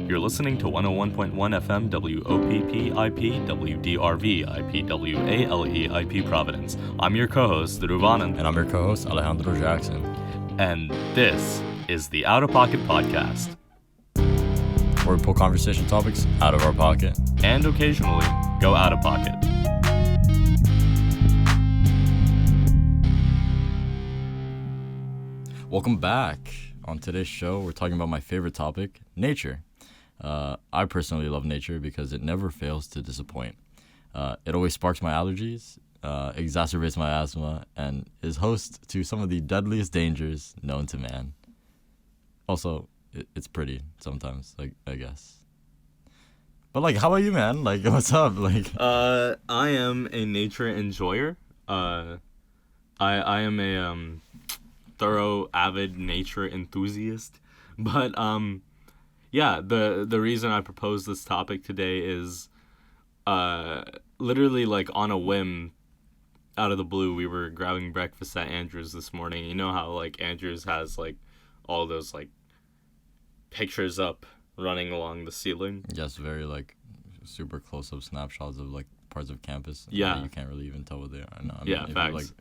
You're listening to 101.1 FM WOPP-IP WDRV-IP WALE-IP Providence. I'm your co-host, Dhruv. And I'm your co-host, Alejandro Jackson. And this is the Outta Pocket Podcast. Where we pull conversation topics out of our pocket. And occasionally, go out of pocket. Welcome back. On today's show, we're talking about my favorite topic, nature. I personally love nature because it never fails to disappoint. It always sparks my allergies, exacerbates my asthma, and is host to some of the deadliest dangers known to man. Also, it's pretty sometimes, I guess. But, how about you, man? What's up? I am a nature enjoyer. I am a thorough, avid nature enthusiast. But, yeah, the reason I proposed this topic today is literally, on a whim, out of the blue, we were grabbing breakfast at Andrew's this morning. You know how, Andrew's has, all those, pictures up running along the ceiling? Yes, very, super close-up snapshots of, parts of campus. Yeah. You can't really even tell what they are. No, facts.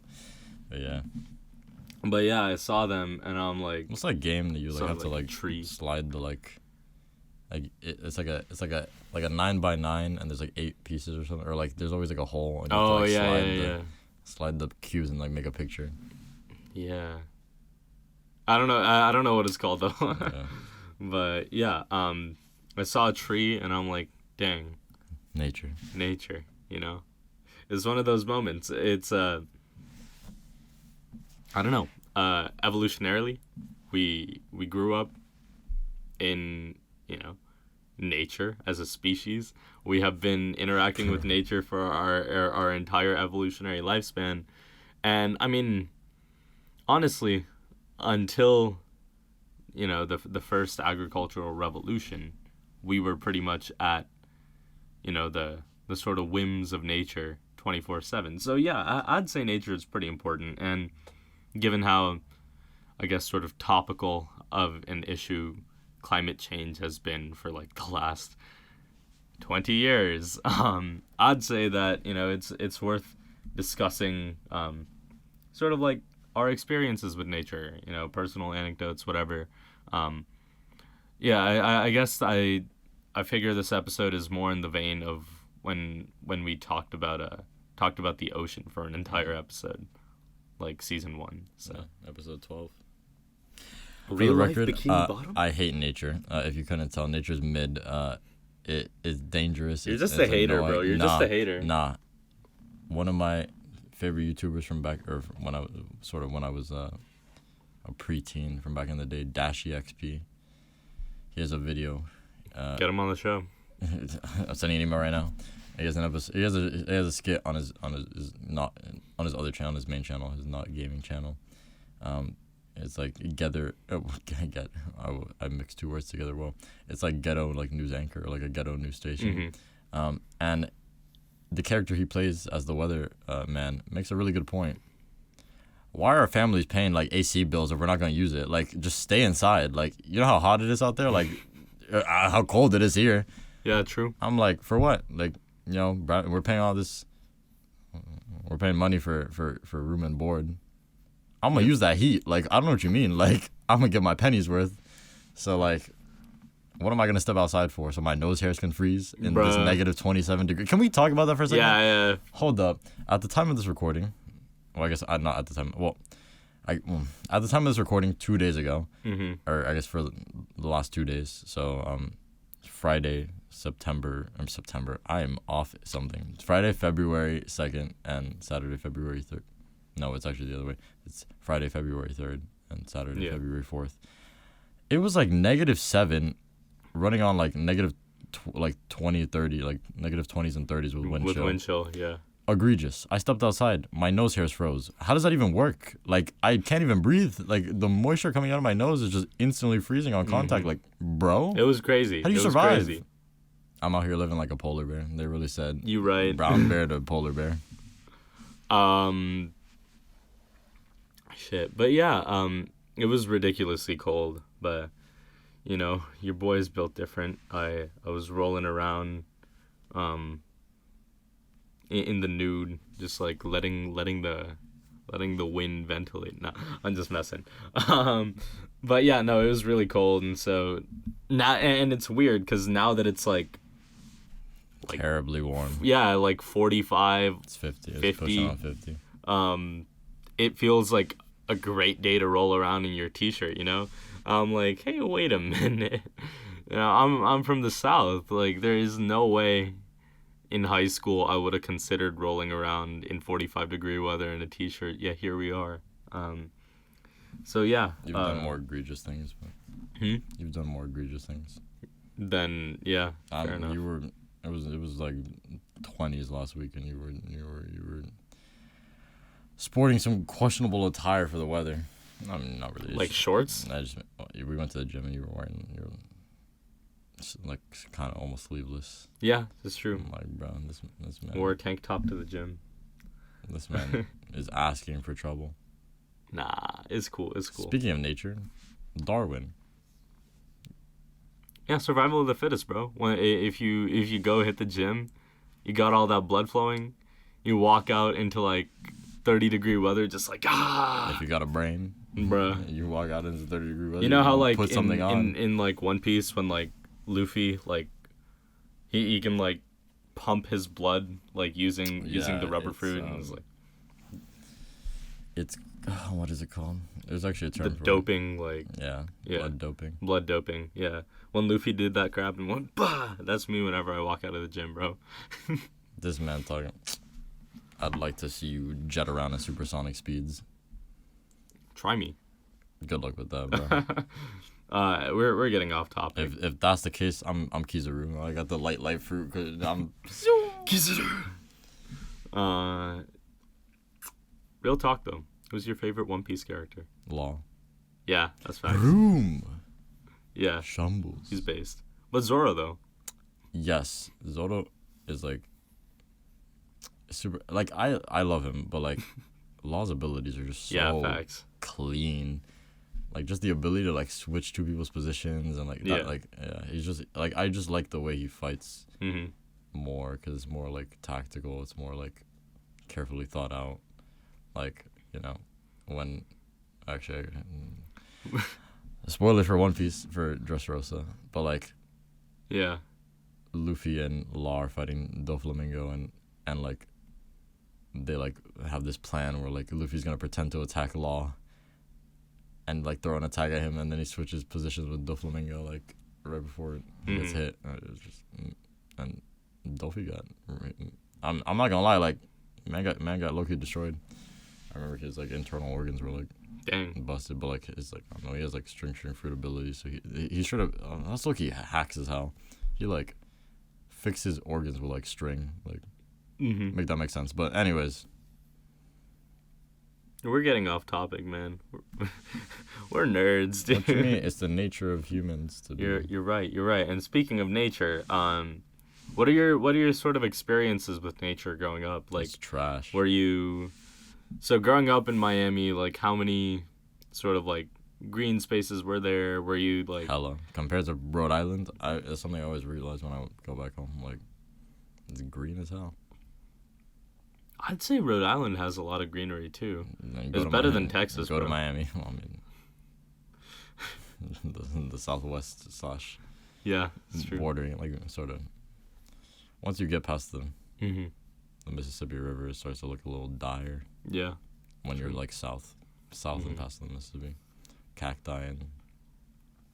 Yeah. But yeah, I saw them, and I'm like... What's that game that you have to tree. Slide the it's like a 9x9 and there's 8 pieces or something, or there's always a hole and you have to slide the cubes and make a picture. Yeah. I don't know what it's called though. Yeah. But yeah, I saw a tree and I'm like, dang. Nature, you know. It's one of those moments. It's I don't know. Evolutionarily, we grew up in, nature as a species. We have been interacting with nature for our entire evolutionary lifespan. And I mean, honestly, until, the first agricultural revolution, we were pretty much at, the sort of whims of nature 24/7. So yeah, I'd say nature is pretty important. And given how, I guess, sort of topical of an issue climate change has been for the last 20 years, I'd say that, it's worth discussing sort of our experiences with nature, personal anecdotes, whatever. Yeah, I guess I figure this episode is more in the vein of when we talked about the ocean for an entire episode. Season 1, so yeah, episode 12. Real life record, Bikini Bottom? I hate nature. If you couldn't tell, nature's mid. It is dangerous. You're just a hater, annoying. Bro. You're just a hater. Nah. One of my favorite YouTubers from back, or when I was a preteen from back in the day, DashEXP. He has a video. Get him on the show. I'm sending an email right now. He has an episode. He has a skit on his not on his other channel, his main channel, his not gaming channel. It's I mixed two words together. Well, it's ghetto news anchor, or a ghetto news station. Mm-hmm. And the character he plays as the weather man makes a really good point. Why are families paying AC bills if we're not gonna use it? Just stay inside. You know how hot it is out there. How cold it is here. Yeah, true. I'm for what? We're paying all this. We're paying money for room and board. I'm gonna use that heat. I don't know what you mean. I'm gonna get my pennies worth. So what am I gonna step outside for? So my nose hairs can freeze in this negative 27 degree. Can we talk about that for a second? Yeah. Hold up. At the time of this recording, well, I guess not at the time. Well, at the time of this recording, 2 days ago, or I guess for the last 2 days. So Friday, September. I am off something. It's Friday, February 2nd, and Saturday, February 3rd. No, it's actually the other way. It's Friday, February 3rd, and Saturday, February 4th. It was -7, running on negative 20, 30, negative 20s and 30s with wind chill. With wind chill, yeah. Egregious. I stepped outside. My nose hairs froze. How does that even work? I can't even breathe. The moisture coming out of my nose is just instantly freezing on contact. Bro? It was crazy. How do you survive? Crazy. I'm out here living like a polar bear. They really said. You right. Brown bear to polar bear. Shit. But yeah, it was ridiculously cold. But your boy is built different. I was rolling around in the nude, just like letting the wind ventilate. No, I'm just messing. But yeah, no, it was really cold, and so now, and it's weird because now that it's like terribly warm. Yeah, like 45. It's 50. It's 50. pushing on 50. It feels like a great day to roll around in your t-shirt. I'm like, hey, wait a minute. I'm from the South. Like, there is no way in high school I would have considered rolling around in 45-degree weather in a t-shirt. Yeah, here we are. So yeah. You've done more egregious things. But You've done more egregious things. Then yeah, fair enough. It was like 20s last week, and you were sporting some questionable attire for the weather. I mean, not really. Like shorts? We went to the gym and you were wearing like kind of almost sleeveless. Yeah, that's true. I'm like, bro, this man wore a tank top to the gym. This man is asking for trouble. Nah, it's cool. Speaking of nature, Darwin. Yeah, survival of the fittest, bro. If you go hit the gym, you got all that blood flowing, you walk out into like 30-degree weather, just like If you got a brain, bruh, you walk out into 30-degree weather. You know how like put something on. in like One Piece when like Luffy like he can like pump his blood like using the rubber fruit, and it's like it's what is it called? There's actually a term for doping, it. like yeah, blood doping. Yeah, when Luffy did that crap and went bah, that's me whenever I walk out of the gym, bro. This man talking, I'd like to see you jet around at supersonic speeds. Try me. Good luck with that, bro. We're getting off topic. If that's the case, I'm Kizaru. I got the light fruit because I'm Kizaru. Real talk though, who's your favorite One Piece character? Law. Yeah, that's facts. Room. Yeah. Shambles. He's based. But Zoro though. Yes, Zoro is like super. Like I love him, but like Law's abilities are just so facts. Clean. Like just the ability to like switch two people's positions and like that, like he's just like I just like the way he fights more because it's more like tactical. It's more like carefully thought out. Like when actually spoiler for One Piece for Dressrosa, but like Luffy and Law are fighting Doflamingo and like they like have this plan where like Luffy's gonna pretend to attack Law and like throw an attack at him, and then he switches positions with Doflamingo like right before he gets hit. It was just and Dofi got. I'm not gonna lie, like man got low-key destroyed. I remember his like internal organs were like busted, but like his like I don't know, he has like string fruit ability, so he should have. That's low-key hacks as hell. He like fixed his organs with like string, like make that make sense. But anyways. We're getting off topic, man. We're nerds, dude. What do you mean? It's the nature of humans to be. You're right. And speaking of nature, what are your sort of experiences with nature growing up? Like, it's trash. Were you so growing up in Miami? Like, how many sort of like green spaces were there? Were you like hella compared to Rhode Island? It's something I always realize when I go back home. Like, it's green as hell. I'd say Rhode Island has a lot of greenery too. It's better than Texas. Go to Miami. Well, I mean, the Southwest / yeah, it's true. Bordering like sort of. Once you get past the Mississippi River, it starts to look a little dire. Yeah. When you're like south and past the Mississippi, cacti and.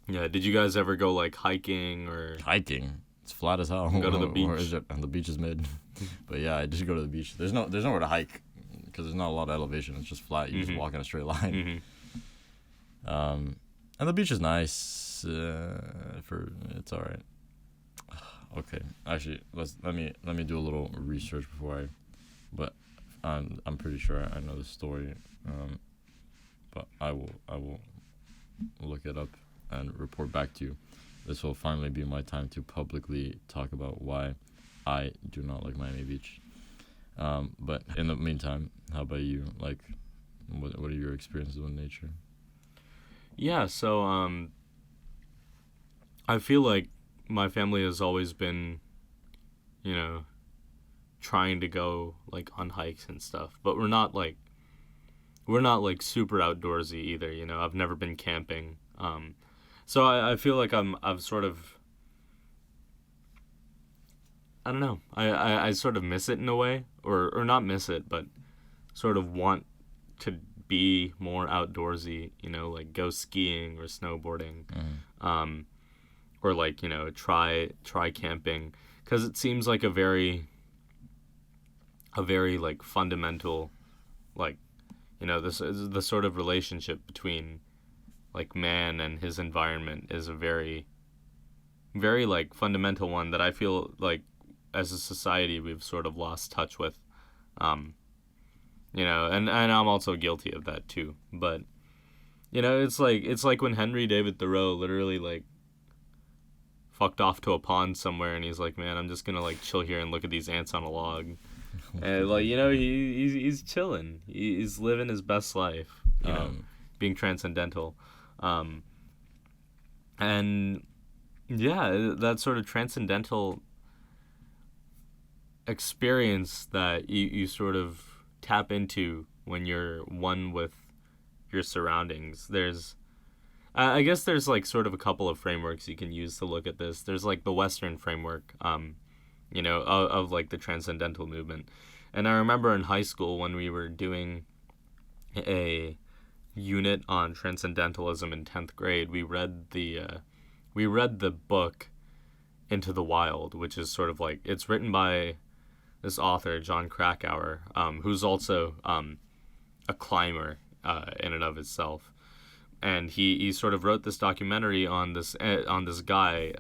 Yeah. Did you guys ever go like hiking or? Hiking. It's flat as hell. Go to the beach. Or is it? And the beach is mid. But yeah, I just go to the beach. There's nowhere to hike because there's not a lot of elevation. It's just flat. You just walk in a straight line. And the beach is nice. It's all right. Okay, actually, let me do a little research before but I'm pretty sure I know the story. But I will look it up and report back to you. This will finally be my time to publicly talk about why I do not like Miami Beach. But in the meantime, how about you? Like, what are your experiences with nature? Yeah, so I feel like my family has always been, you know, trying to go like on hikes and stuff, but we're not like super outdoorsy either. You know, I've never been camping. So I feel like I've sort of, I don't know. I sort of miss it in a way, or not miss it, but sort of want to be more outdoorsy, you know, like go skiing or snowboarding, or like, you know, try camping, because it seems like a very like fundamental, like, you know, this is the sort of relationship between like man and his environment is a very like fundamental one that I feel like as a society we've sort of lost touch with. You know, and I'm also guilty of that too. But, you know, it's like when Henry David Thoreau literally like fucked off to a pond somewhere and he's like, man, I'm just gonna like chill here and look at these ants on a log. And like, you know, he's chilling. He's living his best life, you know, being transcendental. And yeah, that sort of transcendental experience that you sort of tap into when you're one with your surroundings. I guess there's like sort of a couple of frameworks you can use to look at this. There's like the Western framework, you know, of like the transcendental movement. And I remember in high school when we were doing a unit on transcendentalism in 10th grade, we read the book Into the Wild, which is sort of like, it's written by this author, John Krakauer, who's also a climber in and of itself. And he sort of wrote this documentary on this guy,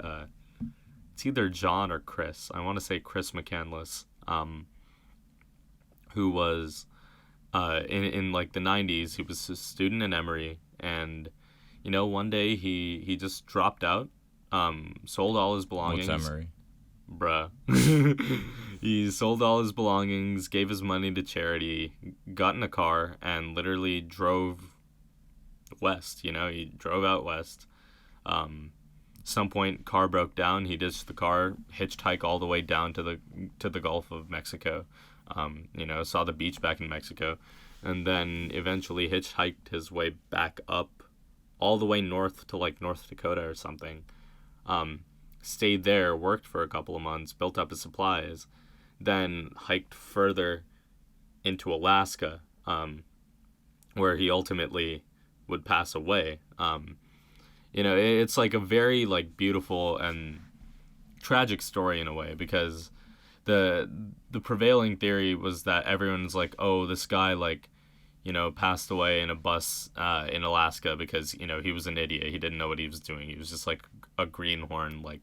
it's either John or Chris. I want to say Chris McCandless, who was in like the 90s. He was a student in Emory, and you know, one day he just dropped out, sold all his belongings. What's Emory? Bruh. He sold all his belongings, gave his money to charity, got in a car, and literally drove west. You know, he drove out west. Some point, car broke down. He ditched the car, hitchhiked all the way down to the Gulf of Mexico. You know, saw the beach back in Mexico, and then eventually hitchhiked his way back up, all the way north to like North Dakota or something. Stayed there, worked for a couple of months, built up his supplies, then hiked further into Alaska, where he ultimately would pass away. You know, it's like a very like beautiful and tragic story in a way, because the prevailing theory was that everyone's like, oh, this guy like, you know, passed away in a bus in Alaska because, you know, he was an idiot. He didn't know what he was doing. He was just like a greenhorn, like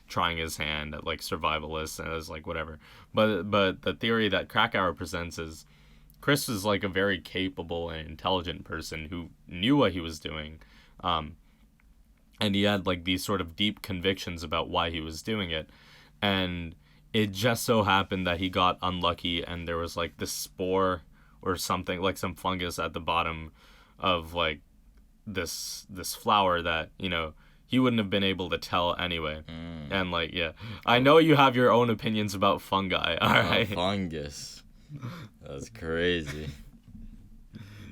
trying his hand at like survivalists, and it was like whatever. But the theory that Krakauer presents is Chris was like a very capable and intelligent person who knew what he was doing. And he had like these sort of deep convictions about why he was doing it. And it just so happened that he got unlucky, and there was like this spore or something, like some fungus at the bottom of like this flower that, you know, he wouldn't have been able to tell anyway. And like, yeah, I know you have your own opinions about fungi. All right. Fungus. That's crazy.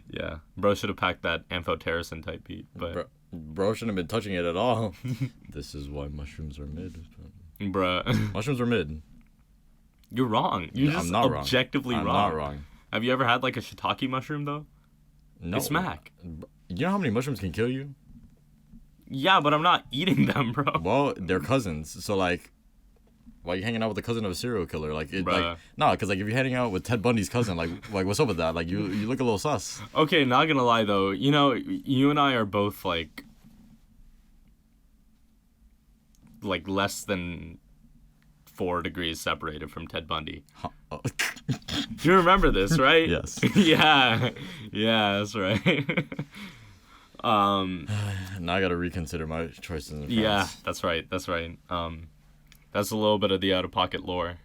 Yeah, bro should have packed that amphotericin type heat, but bro shouldn't have been touching it at all. This is why mushrooms are mid. Bruh. Mushrooms are mid. You're wrong. You're just objectively wrong. I'm not wrong. Have you ever had like a shiitake mushroom though? No. It's smack. You know how many mushrooms can kill you? Yeah, but I'm not eating them, bro. Well, they're cousins. So like, why are you hanging out with the cousin of a serial killer? Like, because like if you're hanging out with Ted Bundy's cousin, like what's up with that? Like you look a little sus. Okay, not gonna lie though. You know, you and I are both like less than 4 degrees separated from Ted Bundy. You remember this, right? Yes. Yeah, that's right. Now I gotta reconsider my choices in France. Yeah, that's right. That's a little bit of the Outta Pocket lore.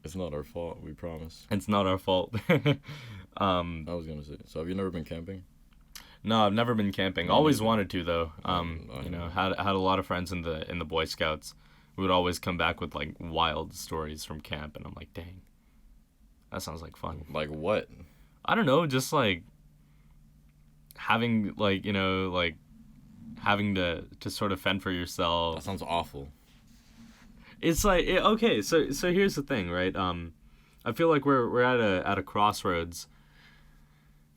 It's not our fault, we promise. It's not our fault. I was gonna say, so have you never been camping? No, I've never been camping. Always wanted to though. No. Had a lot of friends in the Boy Scouts who would always come back with like wild stories from camp, and I'm like, dang, that sounds like fun. Like what? I don't know, just like having like like having to sort of fend for yourself. That sounds awful. It's like okay, so here's the thing, right? I feel like we're at a crossroads,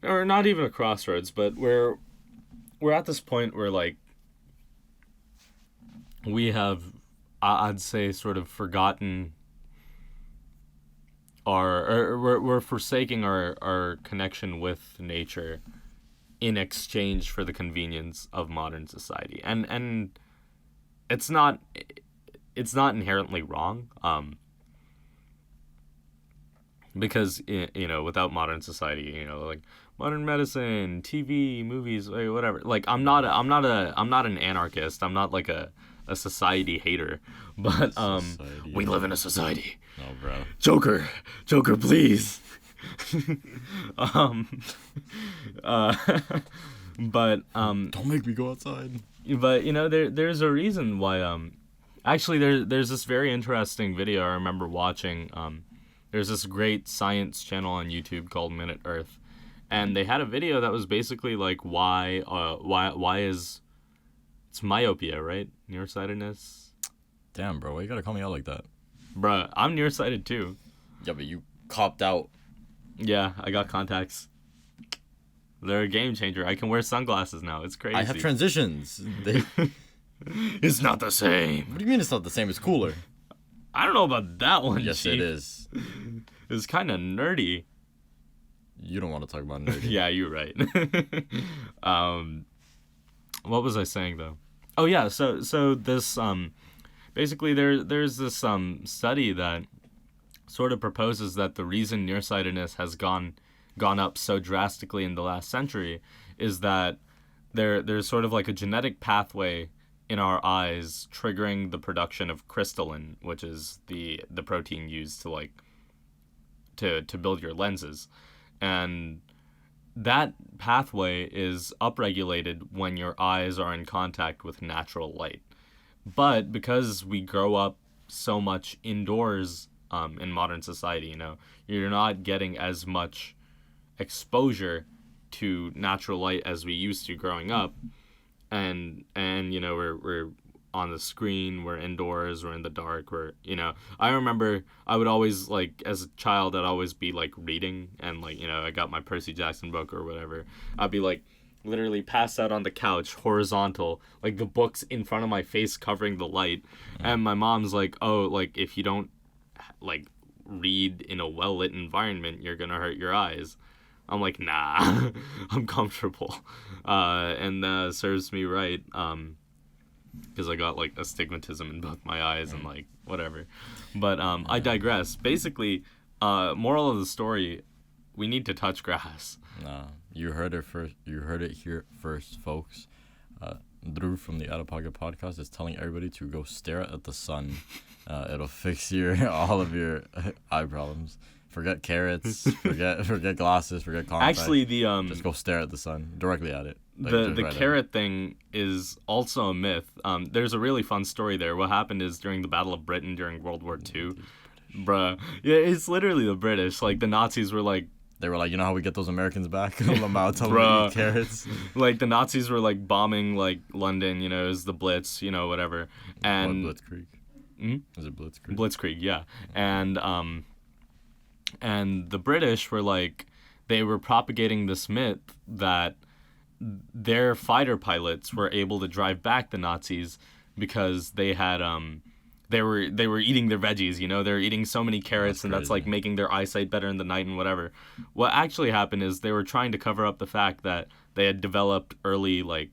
or not even a crossroads, but we're at this point where like we have, I'd say, sort of forgotten we're forsaking our connection with nature in exchange for the convenience of modern society, and it's not inherently wrong, because without modern society, like modern medicine, TV, movies, like, whatever. Like I'm not an anarchist. I'm not like a society hater, but Society. we live in a society. No, bro. Joker, please. But Don't make me go outside. But there's a reason why. Actually, there's this very interesting video I remember watching. There's this great science channel on YouTube called Minute Earth, and they had a video that was basically like why is it's myopia, right? Nearsightedness. Damn, bro, why you gotta call me out like that? Bruh, I'm nearsighted too. Yeah, but you copped out. Yeah, I got contacts. They're a game changer. I can wear sunglasses now. It's crazy. I have transitions. It's not the same. What do you mean it's not the same? It's cooler. I don't know about that one, Yes, Chief. it is. It's kind of nerdy. You don't want to talk about nerdy. Yeah, you're right. What was I saying though? Oh yeah, so this basically there's this study that sort of proposes that the reason nearsightedness has gone up so drastically in the last century is that there's sort of like a genetic pathway in our eyes triggering the production of crystalline, which is the protein used to like to build your lenses. And that pathway is upregulated when your eyes are in contact with natural light. But because we grow up so much indoors in modern society, you're not getting as much exposure to natural light as we used to growing up. And we're on the screen, we're indoors, we're in the dark, I remember I would always, like, as a child, I'd always be like reading, and like I got my Percy Jackson book or whatever. I'd be like literally passed out on the couch, horizontal, like the book's in front of my face covering the light. And my mom's like, oh, like if you don't like read in a well-lit environment, you're gonna hurt your eyes. I'm like, nah, I'm comfortable. And serves me right, because I got like astigmatism in both my eyes and like whatever. But I digress. Basically, moral of the story, we need to touch grass. Nah, you heard it first. You heard it here first, folks. Dhruv from the Outta Pocket Podcast is telling everybody to go stare at the sun. It'll fix all of your eye problems. Forget carrots, forget glasses, forget contacts. Actually, just go stare at the sun, directly at it. Like, the right carrot thing is also a myth. There's a really fun story there. What happened is during the Battle of Britain during World War II, bruh, yeah, it's literally the British. Like the Nazis were like, they were like, you know how we get those Americans back? Lamau told them to eat carrots. Like the Nazis were like bombing like London, it was the Blitz, whatever. And Blitzkrieg. Is it Blitzkrieg? Blitzkrieg, yeah. And the British were like, they were propagating this myth that their fighter pilots were able to drive back the Nazis because they had they were eating their veggies, they were eating so many carrots, and that's like making their eyesight better in the night and whatever. What actually happened is they were trying to cover up the fact that they had developed early like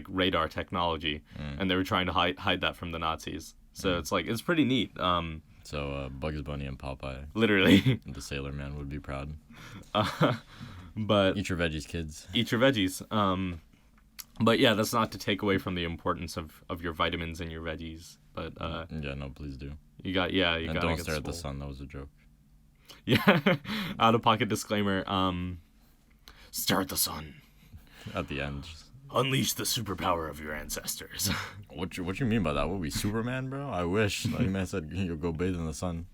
radar technology, and they were trying to hide that from the Nazis. So it's like, it's pretty neat. So Bugs Bunny and Popeye, literally, the Sailor Man would be proud. But eat your veggies, kids. Eat your veggies. But yeah, that's not to take away from the importance of your vitamins and your veggies. But yeah, no, please do. You got and don't stare at the sun. That was a joke. Yeah, out of pocket disclaimer. Stare at the sun. at the end. Unleash the superpower of your ancestors. What you mean by that? What, we Superman, bro? I wish. Like man said, you'll go bathe in the sun.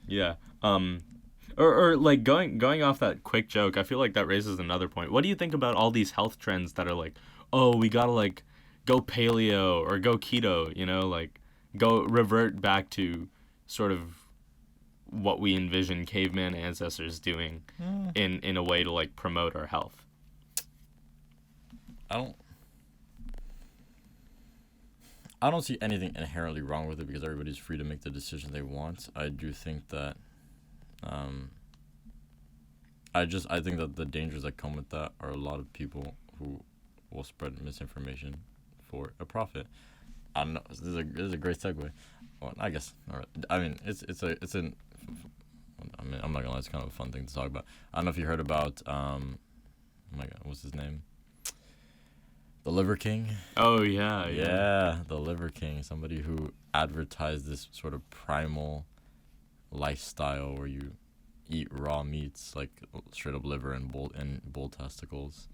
Yeah. Or like going off that quick joke, I feel like that raises another point. What do you think about all these health trends that are like, oh, we gotta like go paleo or go keto, you know, like go revert back to sort of what we envision caveman ancestors doing in a way to like promote our health? I don't see anything inherently wrong with it because everybody's free to make the decision they want. I do think that I think that the dangers that come with that are a lot of people who will spread misinformation for a profit. I don't know. This is a great segue. Well, I guess. All right. I mean, I'm not gonna lie. It's kind of a fun thing to talk about. I don't know if you heard about oh my God, what's his name? The Liver King. Oh yeah. Yeah, the Liver King. Somebody who advertised this sort of primal lifestyle where you eat raw meats, like straight up liver and bull testicles,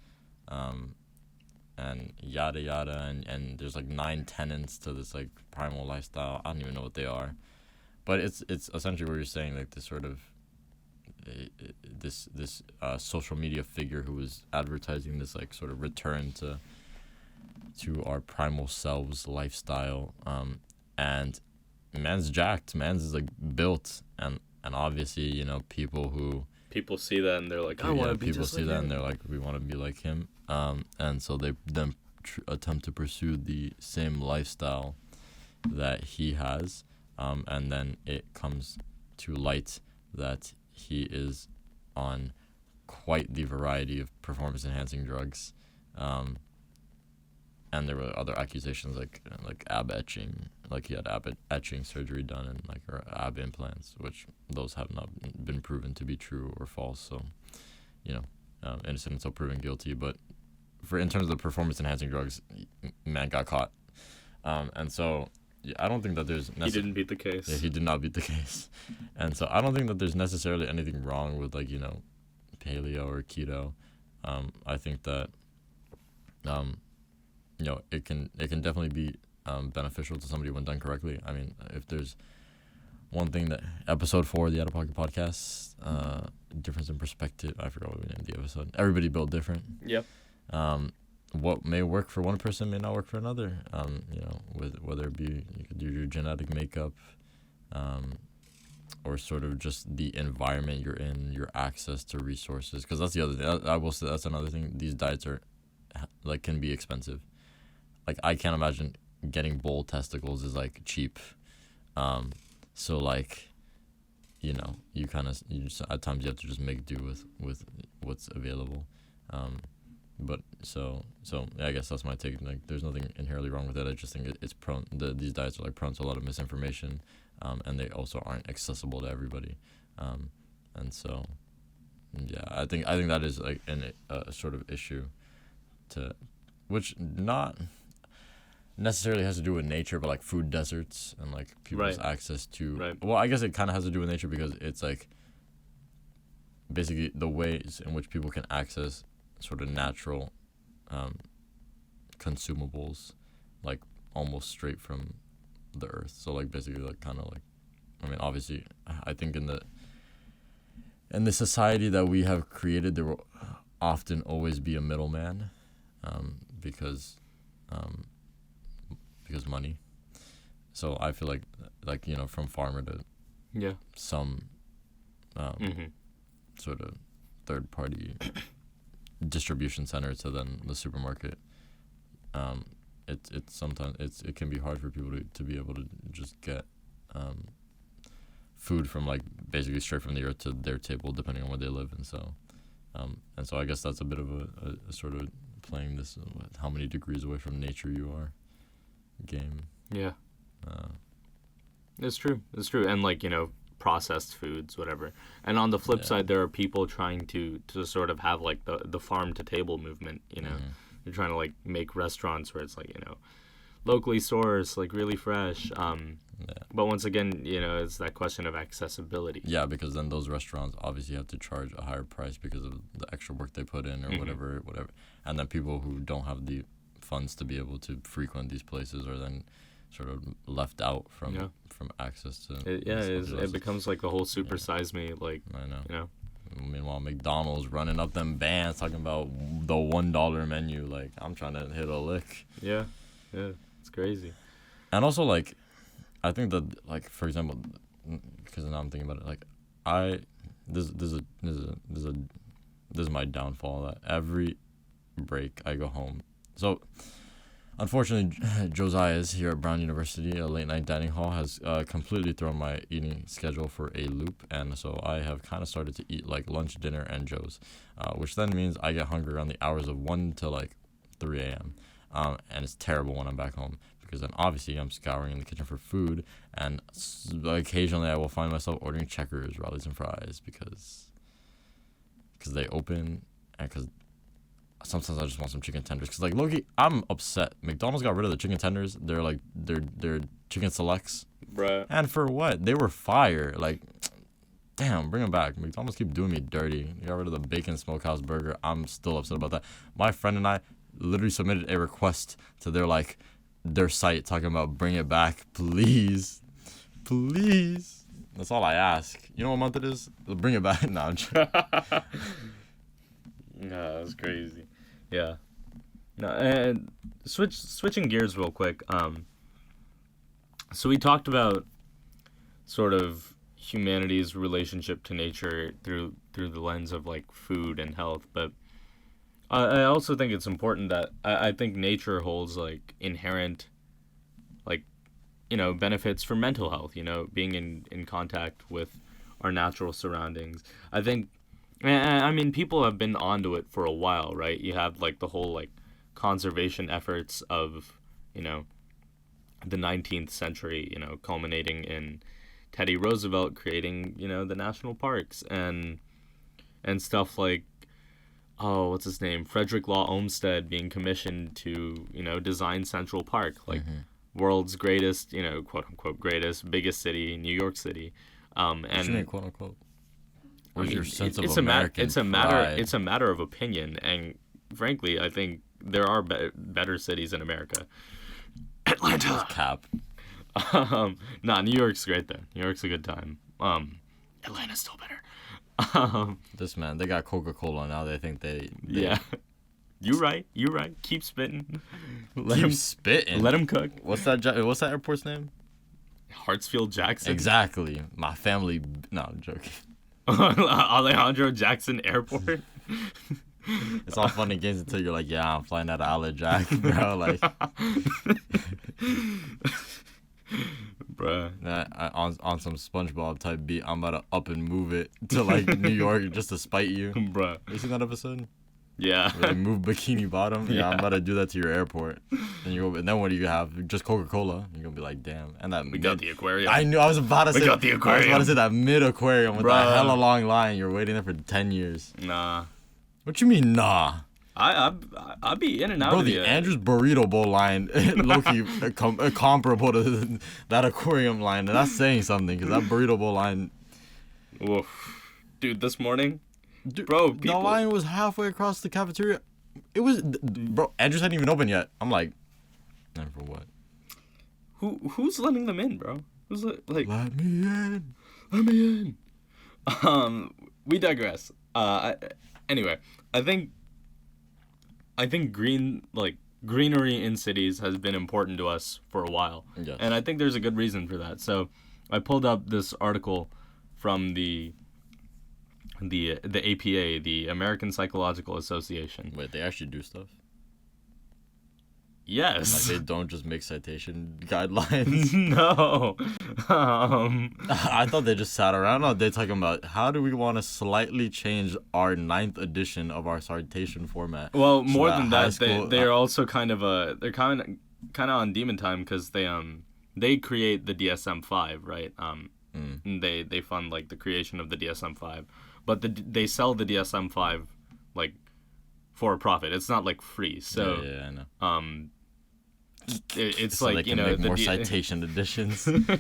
and yada yada, and there's like 9 tenets to this like primal lifestyle. I don't even know what they are, but it's essentially what you're saying, like this sort of this social media figure who was advertising this like sort of return to our primal selves lifestyle, and man's jacked, man's is like built, and obviously, you know, people see that and they're like, I want to be people just see like that him. and they're like, we want to be like him, and so they then attempt to pursue the same lifestyle that he has, and then it comes to light that he is on quite the variety of performance enhancing drugs, and there were other accusations like ab etching, like he had ab etching surgery done, and like or ab implants, which those have not been proven to be true or false. So, you know, innocent until proven guilty. But in terms of the performance enhancing drugs, man got caught, and so yeah, I don't think that there's he didn't beat the case. Yeah, he did not beat the case, and so I don't think that there's necessarily anything wrong with like, you know, paleo or keto. I think that you know, it can definitely be beneficial to somebody when done correctly. I mean, if there's one thing that episode 4 of the Outta Pocket Podcast, difference in perspective. I forgot what we named the episode. Everybody built different. Yep. What may work for one person may not work for another. You know, whether it be you could do your genetic makeup, or sort of just the environment you're in, your access to resources. Because that's the other thing. I will say that's another thing. These diets are like can be expensive. Like, I can't imagine getting bull testicles is like cheap. So like, you know, you just, at times you have to just make do with what's available. But so yeah, I guess that's my take. Like, there's nothing inherently wrong with it. I just think it's prone. These diets are like prone to a lot of misinformation, and they also aren't accessible to everybody. And so, yeah, I think that is like a sort of issue which not necessarily has to do with nature, but like food deserts and like people's access to. Right. Well, I guess it kind of has to do with nature because it's like basically the ways in which people can access sort of natural consumables, like almost straight from the earth. So like basically like kind of like, I mean, obviously, I think in the society that we have created, there will often always be a middleman, because money. So I feel like you know, from farmer to some sort of third party distribution center to then the supermarket. It can be hard for people to be able to just get food from like basically straight from the earth to their table, depending on where they live. And so I guess that's a bit of a sort of playing this how many degrees away from nature you are game. Yeah. It's true. And like, you know, processed foods, whatever. And on the flip side, there are people trying to sort of have like the farm to table movement, you know. They're trying to like make restaurants where it's like, you know, locally sourced, like really fresh. Yeah. But once again, it's that question of accessibility. Yeah, because then those restaurants obviously have to charge a higher price because of the extra work they put in or whatever. And then people who don't have the funds to be able to frequent these places are then sort of left out from access to it becomes like the whole super size me, like, I know. you know. Meanwhile, McDonald's running up them bands talking about the $1 menu. Like, I'm trying to hit a lick. Yeah, it's crazy. And also, like, I think that, like, for example, because now I'm thinking about it, like, this is my downfall, that every break I go home. So, unfortunately, Josiah's here at Brown University, a late night dining hall, has completely thrown my eating schedule for a loop, and so I have kind of started to eat like lunch, dinner, and Joe's, which then means I get hungry around the hours of 1 to like 3 a.m. And it's terrible when I'm back home, because then obviously I'm scouring in the kitchen for food, and occasionally I will find myself ordering Checkers, Rallies, and fries because they open, and because sometimes I just want some chicken tenders. Because, like, low-key, I'm upset. McDonald's got rid of the chicken tenders. They're, like, they're chicken selects. Bruh. And for what? They were fire. Like, damn, bring them back. McDonald's keep doing me dirty. They got rid of the bacon smokehouse burger. I'm still upset about that. My friend and I literally submitted a request to their site talking about bring it back, please. Please. That's all I ask. You know what month it is? Bring it back. No, I'm joking. No, that's crazy. Yeah. No, and switching gears real quick. So we talked about sort of humanity's relationship to nature through the lens of like food and health, but I also think it's important that I think nature holds like inherent, like, benefits for mental health. Being in contact with our natural surroundings. I mean, people have been onto it for a while, right? You have, like, the whole, like, conservation efforts of, the 19th century, culminating in Teddy Roosevelt creating, the national parks and stuff like, what's his name? Frederick Law Olmsted being commissioned to, design Central Park, like, world's greatest, quote-unquote greatest, biggest city, New York City. What you mean, quote-unquote? Where's your sense of it's American pride? It's a matter of opinion, and frankly, I think there are better cities in America. Atlanta. Cap. New York's great though. New York's a good time. Atlanta's still better. This man, they got Coca-Cola now. They think they yeah. You right. Keep spitting. Spitting. Let him cook. What's that airport's name? Hartsfield Jackson. Exactly. My family. No, I'm joking. Alejandro Jackson Airport. It's all fun and games until you're like, yeah, I'm flying out of Ale Jack, bro. Like, bruh. On some SpongeBob type beat, I'm about to up and move it to like New York just to spite you. Bruh. You seen that episode? Yeah. Where they move Bikini Bottom? Yeah, I'm about to do that to your airport. And then what do you have? Just Coca-Cola. You're going to be like, damn. And that we got the aquarium. I knew. I was about to say. We got the aquarium. I was about to say that mid-aquarium with that hella long line. You're waiting there for 10 years. Nah. What you mean, nah? I'd be in and out Bro, of the Andrew's Burrito Bowl line, low-key comparable to that aquarium line. And that's saying something, because that Burrito Bowl line... Oof. Dude, this morning... Bro, the line was halfway across the cafeteria. It was... Bro, Andrews hadn't even opened yet. I'm like... And for what? Who's letting them in, bro? Who's like... Let me in. Let me in. We digress. Anyway, I think greenery in cities has been important to us for a while. Yes. And I think there's a good reason for that. So I pulled up this article from the APA, the American Psychological Association. Wait, they actually do stuff? Yes. Like, they don't just make citation guidelines? No. I thought they just sat around all day talking about how do we want to slightly change our 9th edition of our citation format. Well, more than that, they're also kind of on demon time, because they create the DSM-5, right? And they fund like the creation of the DSM-5, but they sell the DSM-5 like for a profit. It's not like free. So yeah, I know. it's so like, they can make more citation editions. The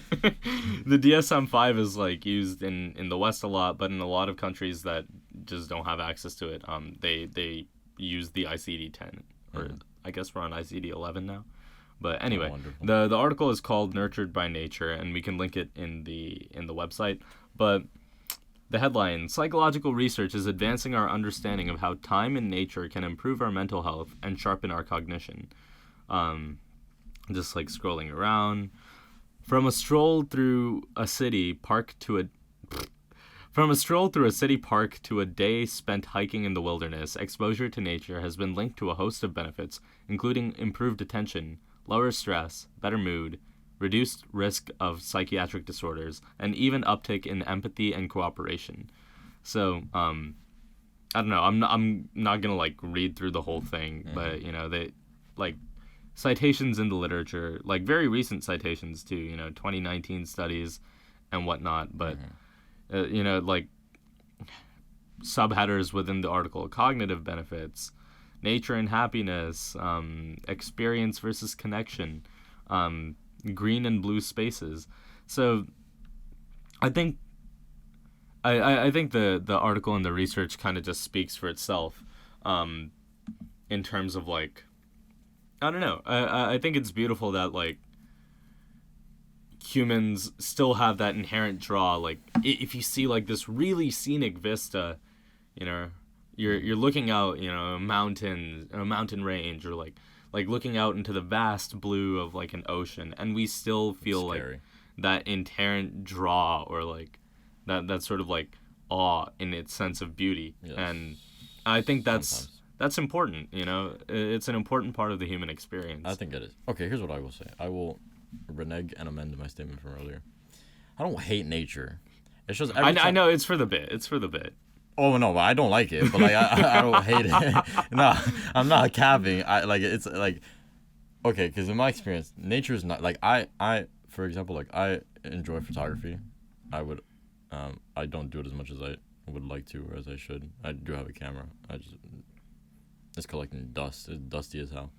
DSM-5 is like used in the West a lot, but in a lot of countries that just don't have access to it, they use the ICD-10, or I guess we're on ICD-11 now. But anyway, the article is called "Nurtured by Nature," and we can link it in the website. But the headline: Psychological research is advancing our understanding of how time in nature can improve our mental health and sharpen our cognition. Just like scrolling around, from a stroll through a city park to a day spent hiking in the wilderness, exposure to nature has been linked to a host of benefits, including improved attention, lower stress, better mood, reduced risk of psychiatric disorders, and even uptick in empathy and cooperation. So, I don't know. I'm not gonna like read through the whole thing, but they like citations in the literature, like very recent citations to 2019 studies and whatnot. But like subheaders within the article: cognitive benefits, nature and happiness, experience versus connection, green and blue spaces. So I think I think the article and the research kind of just speaks for itself, in terms of like, I don't know. I think it's beautiful that like humans still have that inherent draw. Like if you see like this really scenic vista, you're looking out, a mountain range, or like looking out into the vast blue of like an ocean, and we still feel like that inherent draw, or like that sort of like awe in its sense of beauty. Yes. And I think that's important. It's an important part of the human experience. I think it is. Okay, here's what I will say. I will renege and amend my statement from earlier. I don't hate nature. It's just I know it's for the bit. Oh no, I don't like it, but like I don't hate it. No, I'm not capping. It's like, okay, because in my experience, nature is not like I for example, like I enjoy photography. I don't do it as much as I would like to, or as I should. I do have a camera. It's collecting dust. It's dusty as hell.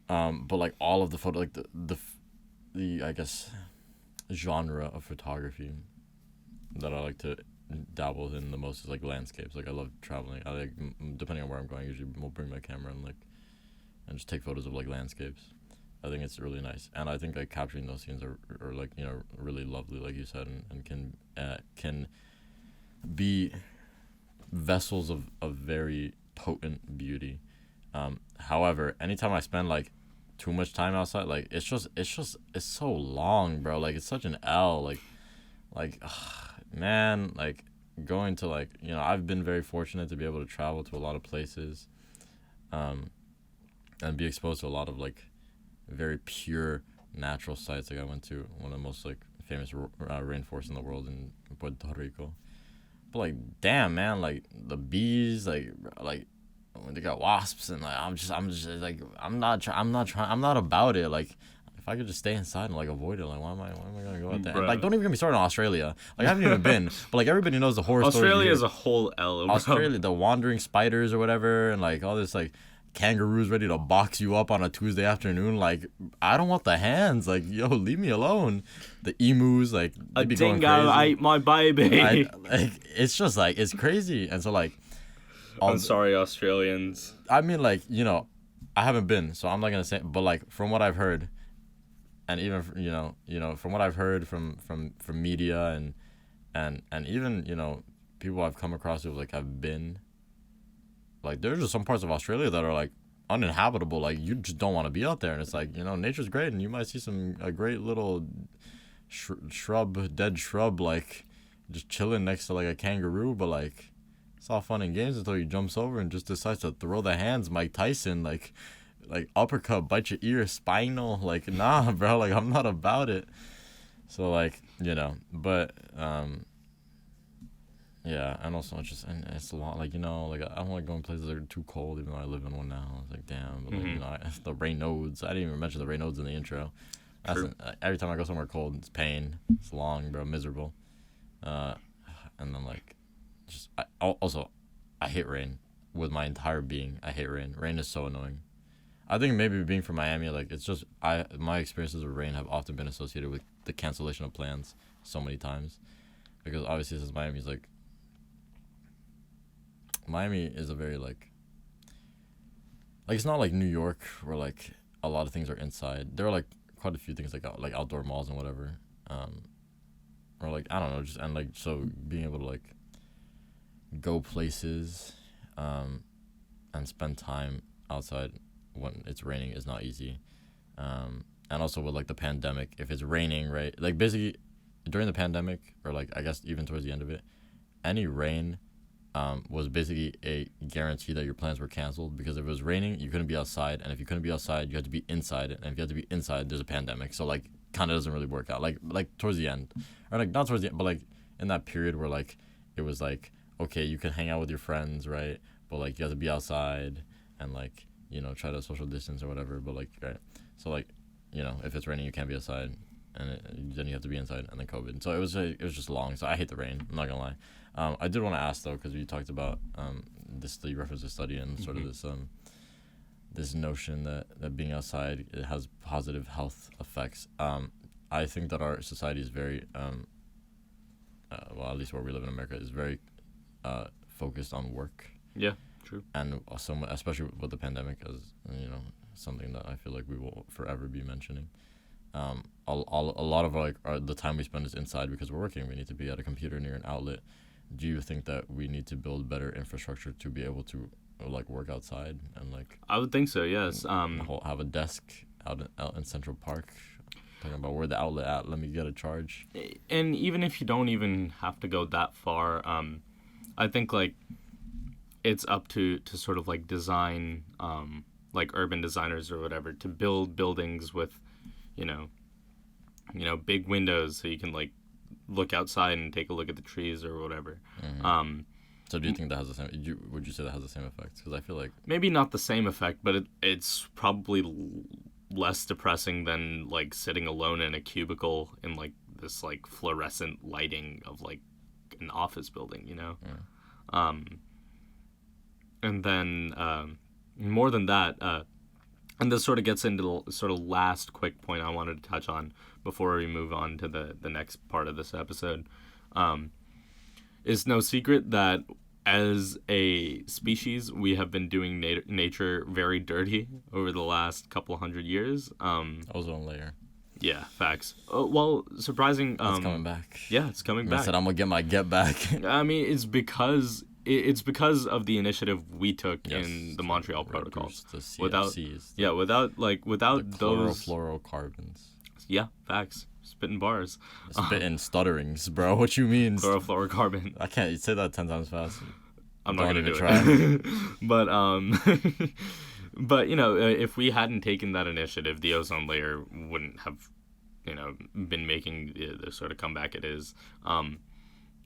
But like all of the photo, like the I guess genre of photography that I like to dabble in the most is like landscapes. Like I love traveling. I like, depending on where I'm going, I usually will bring my camera and just take photos of like landscapes. I think it's really nice, and I think like capturing those scenes are like really lovely, like you said, and can be vessels of very potent beauty. However, anytime I spend like too much time outside, like it's so long, bro. Like it's such an L. Man, like going to like I've been very fortunate to be able to travel to a lot of places, and be exposed to a lot of like very pure natural sites. Like I went to one of the most like famous rainforests in the world in Puerto Rico. But like, damn, man, like the bees, like when they got wasps, and like I'm just like I'm not about it. Like if I could just stay inside and like avoid it, like why am I gonna go out there? And, like don't even get me started on Australia. Like I haven't even been, but like everybody knows the horror stories. Australia is a whole L. Australia, the wandering spiders or whatever, and like all this like kangaroos ready to box you up on a Tuesday afternoon. Like I don't want the hands. Like leave me alone. The emus, like a dingo ate my baby. It's just like it's crazy. And so like I'm sorry, Australians. I mean, like I haven't been, so I'm not gonna say. But like from what I've heard, and even from what I've heard from media and even people I've come across who like have been. Like there's just some parts of Australia that are like uninhabitable. Like you just don't want to be out there, and it's like nature's great, and you might see a great little dead shrub, like just chilling next to like a kangaroo, but like it's all fun and games until he jumps over and just decides to throw the hands, Mike Tyson, like uppercut, bite your ear, spinal. Like nah, bro, like I'm not about it. So like but yeah, and also it's a lot, like, like, I don't like going places that are too cold, even though I live in one now. It's like, damn, but, like, the Raynaud's, I didn't even mention the Raynaud's in the intro. Every time I go somewhere cold, it's pain. It's long, bro, miserable. And then, like, I hate rain with my entire being. I hate rain. Rain is so annoying. I think maybe being from Miami, like it's just my experiences with rain have often been associated with the cancellation of plans so many times, because obviously since Miami is a very like it's not like New York where like a lot of things are inside. There are like quite a few things like outdoor malls and whatever, or like I don't know, just and like so being able to like go places, and spend time outside when it's raining is not easy, and also with like the pandemic, if it's raining, right, like basically during the pandemic, or like I guess even towards the end of it, any rain was basically a guarantee that your plans were canceled, because if it was raining, you couldn't be outside, and if you couldn't be outside, you had to be inside, and if you had to be inside, there's a pandemic. So like, kind of doesn't really work out. Like towards the end, or like not towards the end, but like in that period where like it was like, okay, you can hang out with your friends, right? But like you have to be outside and like, you know, try to social distance or whatever. But like, right, so like, you know, if it's raining, you can't be outside, and then you have to be inside, and then COVID. So it was just long. So I hate the rain. I'm not gonna lie. I did want to ask though, because we talked about you referenced a study and sort of this notion that being outside, it has positive health effects. I think that our society is very well, at least where we live in America, is very focused on work. Yeah, true. And also, especially with the pandemic, as you know, something that I feel like we will forever be mentioning. A lot of the time we spend is inside because we're working. We need to be at a computer near an outlet. Do you think that we need to build better infrastructure to be able to like work outside and like? I would think so. Yes. Have a desk out in Central Park. Talking about where the outlet at. Let me get a charge. And even if you don't even have to go that far, I think like it's up to sort of like design, like urban designers or whatever, to build buildings with, you know, big windows so you can like look outside and take a look at the trees or whatever. Mm-hmm. So do you think that has the same? Would you say that has the same effect? Because I feel like maybe not the same effect, but it's probably less depressing than like sitting alone in a cubicle in like this like fluorescent lighting of like an office building, you know. Yeah. And then more than that, and this sort of gets into the sort of last quick point I wanted to touch on before we move on to the next part of this episode. It's no secret that as a species, we have been doing nature very dirty over the last couple hundred years. Ozone layer. Yeah, facts. Well, surprising. It's coming back. Yeah, it's coming back. I said I'm gonna get my get back. I mean, it's because of the initiative we took in the Montreal Protocol. The CFCs. Without those chlorofluorocarbons. Yeah, facts. Spitting bars. Spitting stutterings, bro. What you mean? Chlorofluorocarbon. I can't. You say that 10 times fast. I'm not gonna do it. But but you know, if we hadn't taken that initiative, the ozone layer wouldn't have, you know, been making the sort of comeback it is.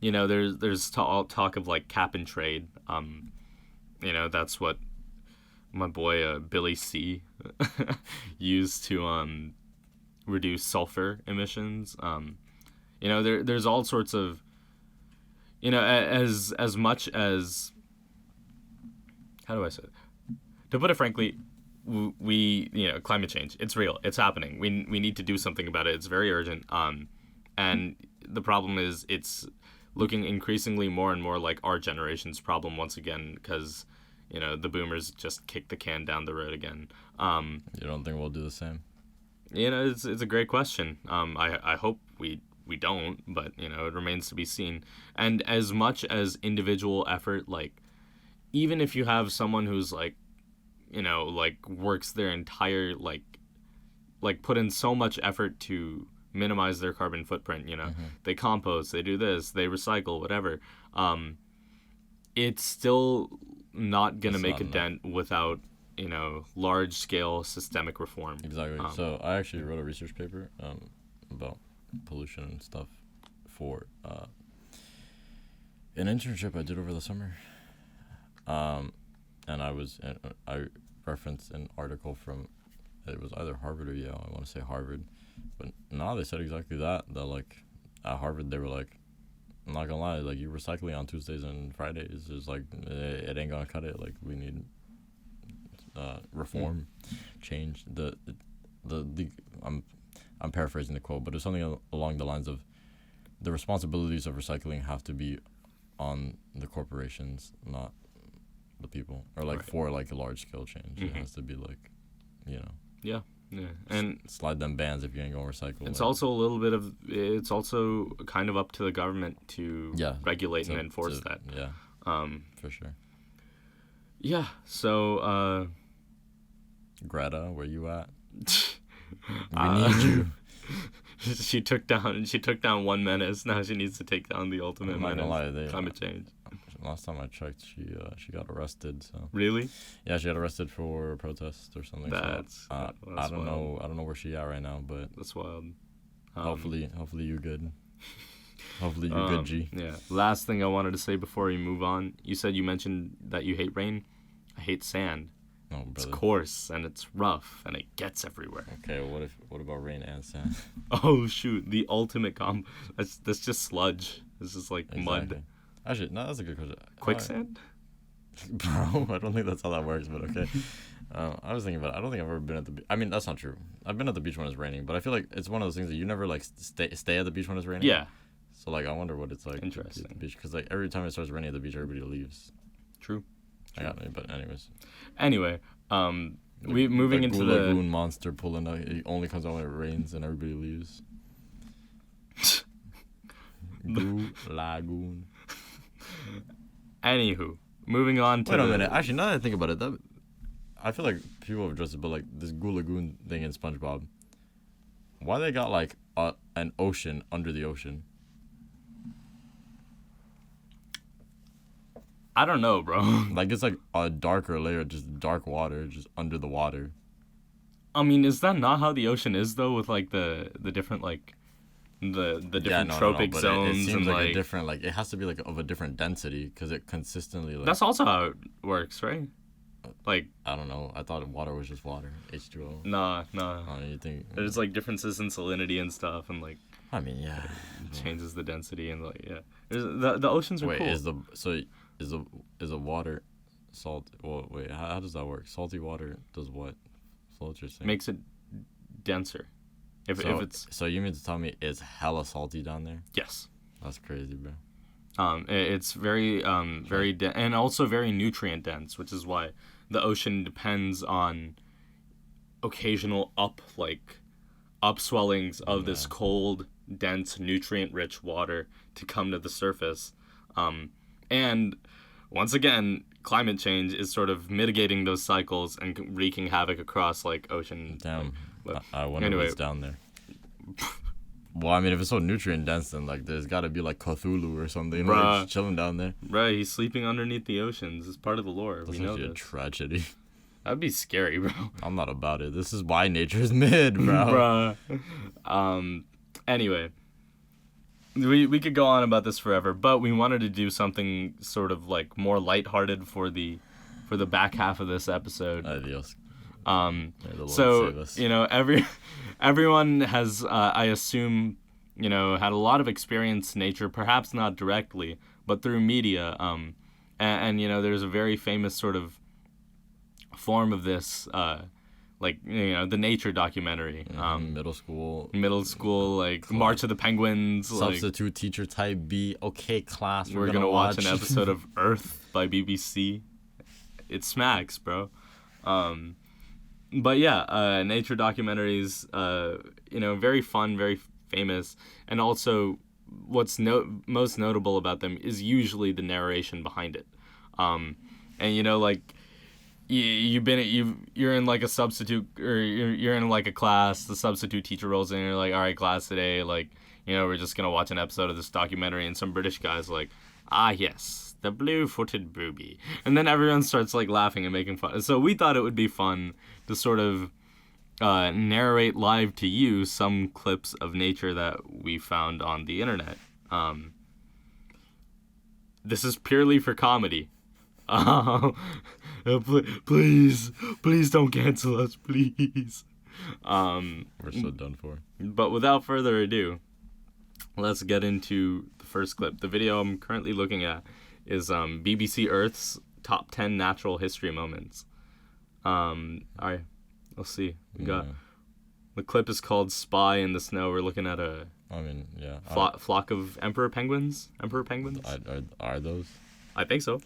You know, there's talk of like cap and trade. You know, that's what my boy Billy C used to reduce sulfur emissions. You know, there's all sorts of, you know, as much as, how do I say it? To put it frankly, we you know, climate change, it's real, it's happening. We need to do something about it. It's very urgent. And the problem is it's looking increasingly more and more like our generation's problem once again, because, you know, the boomers just kicked the can down the road again. You don't think we'll do the same? You know, it's a great question. I hope we don't, but, you know, it remains to be seen. And as much as individual effort, like, even if you have someone who's like, you know, like works their entire like put in so much effort to minimize their carbon footprint, you know, mm-hmm. They compost, they do this, they recycle, whatever. It's still not gonna make a dent without, you know, large scale systemic reform. Exactly. So I actually wrote a research paper about pollution and stuff for an internship I did over the summer. And I referenced an article from, it was either Harvard or Yale. I want to say Harvard, but no, they said exactly that. That like at Harvard they were like, I'm not gonna lie, like you recycling on Tuesdays and Fridays is like it ain't gonna cut it. Like we need reform, change. I'm paraphrasing the quote, but it's something along the lines of the responsibilities of recycling have to be on the corporations, not the people, or like for like a large scale change. It has to be like, Yeah, and slide them bans if you ain't gonna recycle. It's also a little bit of. It's also kind of up to the government to regulate and enforce that. Yeah. For sure. Yeah. So. Greta, where you at? We need you. She took down one menace. Now she needs to take down the ultimate menace. Climate change. Last time I checked, she got arrested. So really? Yeah, she got arrested for protest or something. That's I don't know. I don't know where she at right now, but that's wild. Hopefully you good. Hopefully you good, G. Yeah. Last thing I wanted to say before we move on. You mentioned that you hate rain. I hate sand. Oh, brother. It's coarse and it's rough and it gets everywhere. Okay, what about rain and sand? Oh shoot, the ultimate combo. That's just sludge. It's just like mud. Actually, no, that's a good question. Quicksand? Bro, I don't think that's how that works, but okay. I was thinking about it. I don't think I've ever been at the beach. I mean, that's not true. I've been at the beach when it's raining, but I feel like it's one of those things that you never like stay at the beach when it's raining. Yeah. So like, I wonder what it's like Interesting. at the beach, because like every time it starts raining at the beach, everybody leaves. True. But anyways. Anyway, we moving into the lagoon monster pulling out. It only comes out when it rains and everybody leaves. Lagoon. Anywho, moving on to. Wait a minute. Actually, now that I think about it, I feel like people have addressed it, but like this Goo Lagoon thing in SpongeBob. Why they got like an ocean under the ocean? I don't know, bro. Like it's like a darker layer, just dark water, just under the water. I mean, is that not how the ocean is though? With like the different like the different tropic zones it seems and like a different like it has to be like of a different density because it consistently like. That's also how it works, right? Like I don't know. I thought water was just water, H2O. Nah. You think there's like differences in salinity and stuff, and like. I mean, yeah. Changes the density and like the oceans are cool. Wait, is the water salt? Well, wait, how does that work? Salty water does what? Floats or something? Makes it denser. If it's so you mean to tell me it's hella salty down there? Yes. That's crazy, bro. It's very and also very nutrient dense, which is why the ocean depends on occasional upswellings of this cold, dense, nutrient-rich water to come to the surface. And once again, climate change is sort of mitigating those cycles and wreaking havoc across like ocean. Damn, I wonder what's down there. Well, I mean, if it's so nutrient dense, then like there's got to be like Cthulhu or something, like, just chilling down there. Right, he's sleeping underneath the oceans. It's part of the lore. That's we know a tragedy. That'd be scary, bro. I'm not about it. This is why nature's mid, bro. Anyway, we could go on about this forever, but we wanted to do something sort of like more lighthearted for the back half of this episode. Adios. So everyone has, I assume, had a lot of experience in nature, perhaps not directly, but through media. And there's a very famous sort of form of this, the nature documentary. Middle school, like class. March of the Penguins. Substitute teacher type B. Okay, class. We're gonna watch an episode of Earth by BBC. It smacks, bro. But yeah, nature documentaries, very fun, very famous, and also what's most notable about them is usually the narration behind it. And you're in like a substitute, or you're in like a class, the substitute teacher rolls in and you're like, all right, class, today, we're just gonna watch an episode of this documentary, and some British guy's like, yes, the blue-footed booby, and then everyone starts like laughing and making fun. So we thought it would be fun to sort of narrate live to you some clips of nature that we found on the internet. This is purely for comedy. Please don't cancel us, please. We're so done for. But without further ado, let's get into the first clip. The video I'm currently looking at is BBC Earth's top 10 natural history moments. All right, let's see. We got Yeah. the clip is called "Spy in the Snow." We're looking at a I mean, yeah. flock of emperor penguins. Are those? I think so.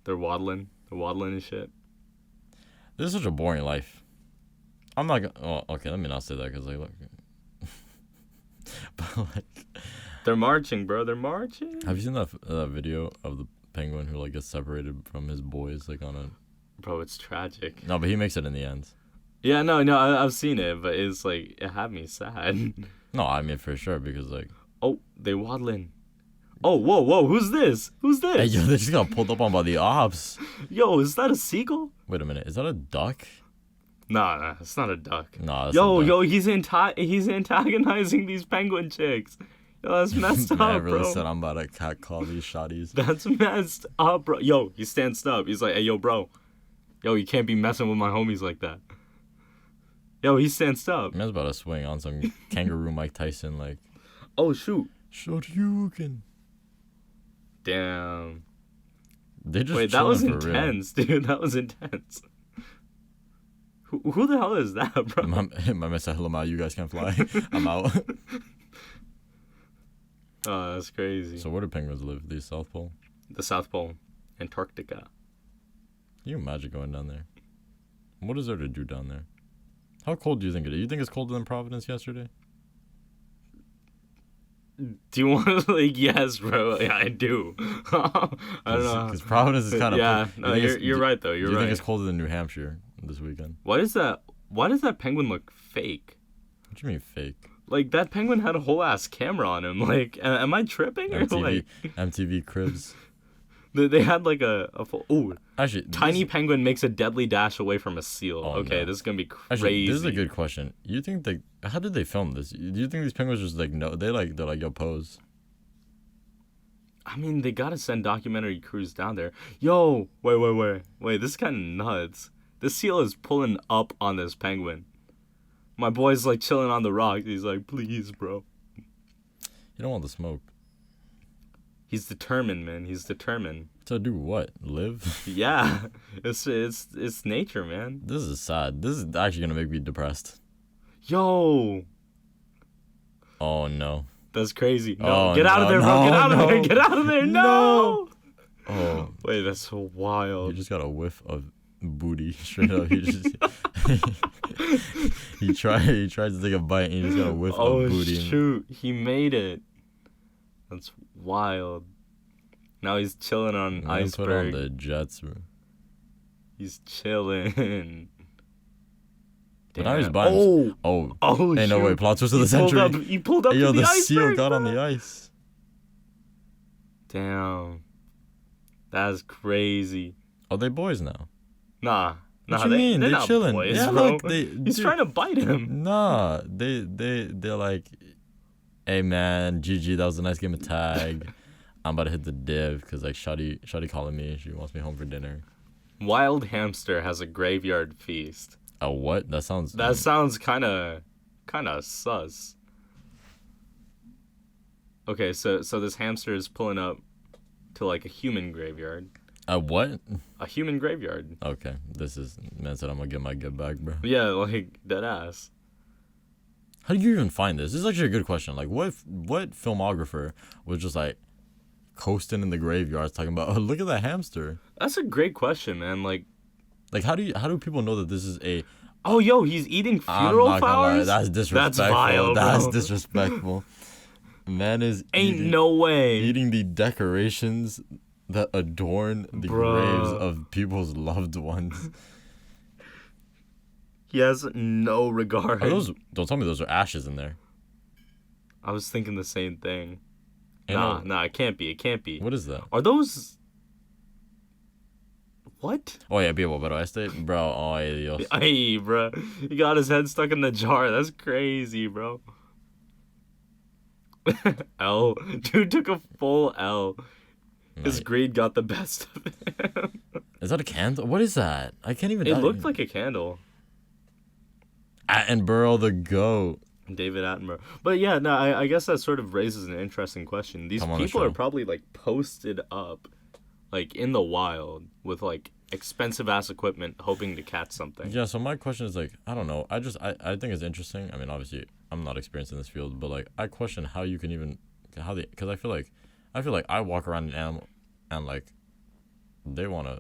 They're waddling. They're waddling and shit. This is such a boring life. I'm not gonna. Oh, okay. Let me not say that because like, look. But like, They're marching, bro. They're marching. have you seen that video of the penguin who like gets separated from his boys like on a? Bro, it's tragic. No, but he makes it in the end. Yeah, no, I've seen it, but it's like it had me sad. No, I mean for sure because like. Oh, they waddling. Oh, whoa, who's this? Who's this? Hey, yo, they just got pulled up on by the ops. Yo, is that a seagull? Wait a minute, is that a duck? Nah, it's not a duck. Nah, that's a duck. Yo, he's antagonizing these penguin chicks. Yo, that's messed up, Man really bro. said I'm about to catcall these shotties. That's messed up, bro. Yo, he stands up. He's like, hey, yo, bro. Yo, you can't be messing with my homies like that. Yo, he stands up. Man's about to swing on some kangaroo Mike Tyson like. Oh, shoot. Shoryuken. Damn. They just Wait, that was chilling for real. intense, dude. That was intense. Who the hell is that, bro? My man said, hello, you guys can't fly. I'm out. Oh, that's crazy. So where do penguins live? The South Pole? The South Pole, Antarctica. Can you imagine going down there? What is there to do down there? How cold do you think it is? You think it's colder than Providence yesterday? Do you want to, like, yes, bro. Yeah, I do. I don't know. Because Providence is kind of... Yeah, no, you're right, though. You're do you right. think it's colder than New Hampshire this weekend? Why does that penguin look fake? What do you mean fake? Like, that penguin had a whole ass camera on him. Like, am I tripping? Or MTV Cribs. They had like a full... Ooh, Actually, tiny penguin makes a deadly dash away from a seal. Oh, okay, no. this is going to be crazy. Actually, this is a good question. You think how did they film this? Do you think these penguins just like, no, they're like, yo, pose? I mean, they got to send documentary crews down there. Yo, wait, this is kind of nuts. The seal is pulling up on this penguin. My boy's like chilling on the rock. He's like, please, bro. You don't want the smoke. He's determined, man. He's determined. To do what? Live? Yeah, it's nature, man. This is sad. This is actually gonna make me depressed. Yo, Oh no. that's crazy. No, Oh, get out of there, bro. no, Get out of no. there. Get out of there. No. Oh, Wait, that's so you wild. just got a whiff of booty straight up. He just he tried to take a bite and he just got a whiff Oh of booty. shoot, he made it. That's wild. Now he's chilling on Man, put on iceberg. the jets, bro. He's chilling. But now he's Damn. buying. Oh, Ain't no shoot. way. Plot twist of the He pulled century. up- He pulled up Hey, yo, to the the iceberg, seal got on bro. the ice. Damn. That's crazy. Oh, they boys now. Nah. What Nah, you mean? they're They not chilling. boys, Yeah, bro. look, He's dude. trying to bite him. Nah, they're like, hey man, GG, that was a nice game of tag. I'm about to hit the div because like Shawty calling me. She wants me home for dinner. Wild hamster has a graveyard feast. A what? That sounds. That sounds kind of sus. Okay, so this hamster is pulling up to like a human graveyard. A what? A human graveyard. Okay, this is man said I'm gonna get my get back, bro. Yeah, like dead ass. How do you even find this? This is actually a good question. Like, what filmographer was just like coasting in the graveyards talking about? Oh, look at that hamster. That's a great question, man. Like, How do people know that this is a? oh, yo, he's eating I'm funeral not gonna lie, flowers. that's disrespectful. That's vile, bro. That's disrespectful. Man is Ain't eating, no way. eating the decorations that adorn the Bruh. graves of people's loved ones. He has no regard. Are those? Don't tell me those are ashes in there. I was thinking the same thing. Ain't no- Nah, it can't be. It can't be. What is that? Are those? What? Oh yeah, vivo, pero este, bro. Oh Dios. Hey, bro. He got his head stuck in the jar. That's crazy, bro. L. Dude took a full L. His Mate. greed got the best of him. Is that a candle? What is that? I can't even. It looked like a candle. Attenborough the goat. David Attenborough. But yeah, no, I guess that sort of raises an interesting question. These Come on the people are show. probably like posted up like in the wild with like expensive ass equipment, hoping to catch something. Yeah. So my question is like, I don't know. I think it's interesting. I mean, obviously, I'm not experienced in this field, but like, I question how you can even because I feel like I walk around an animal, and like, they wanna,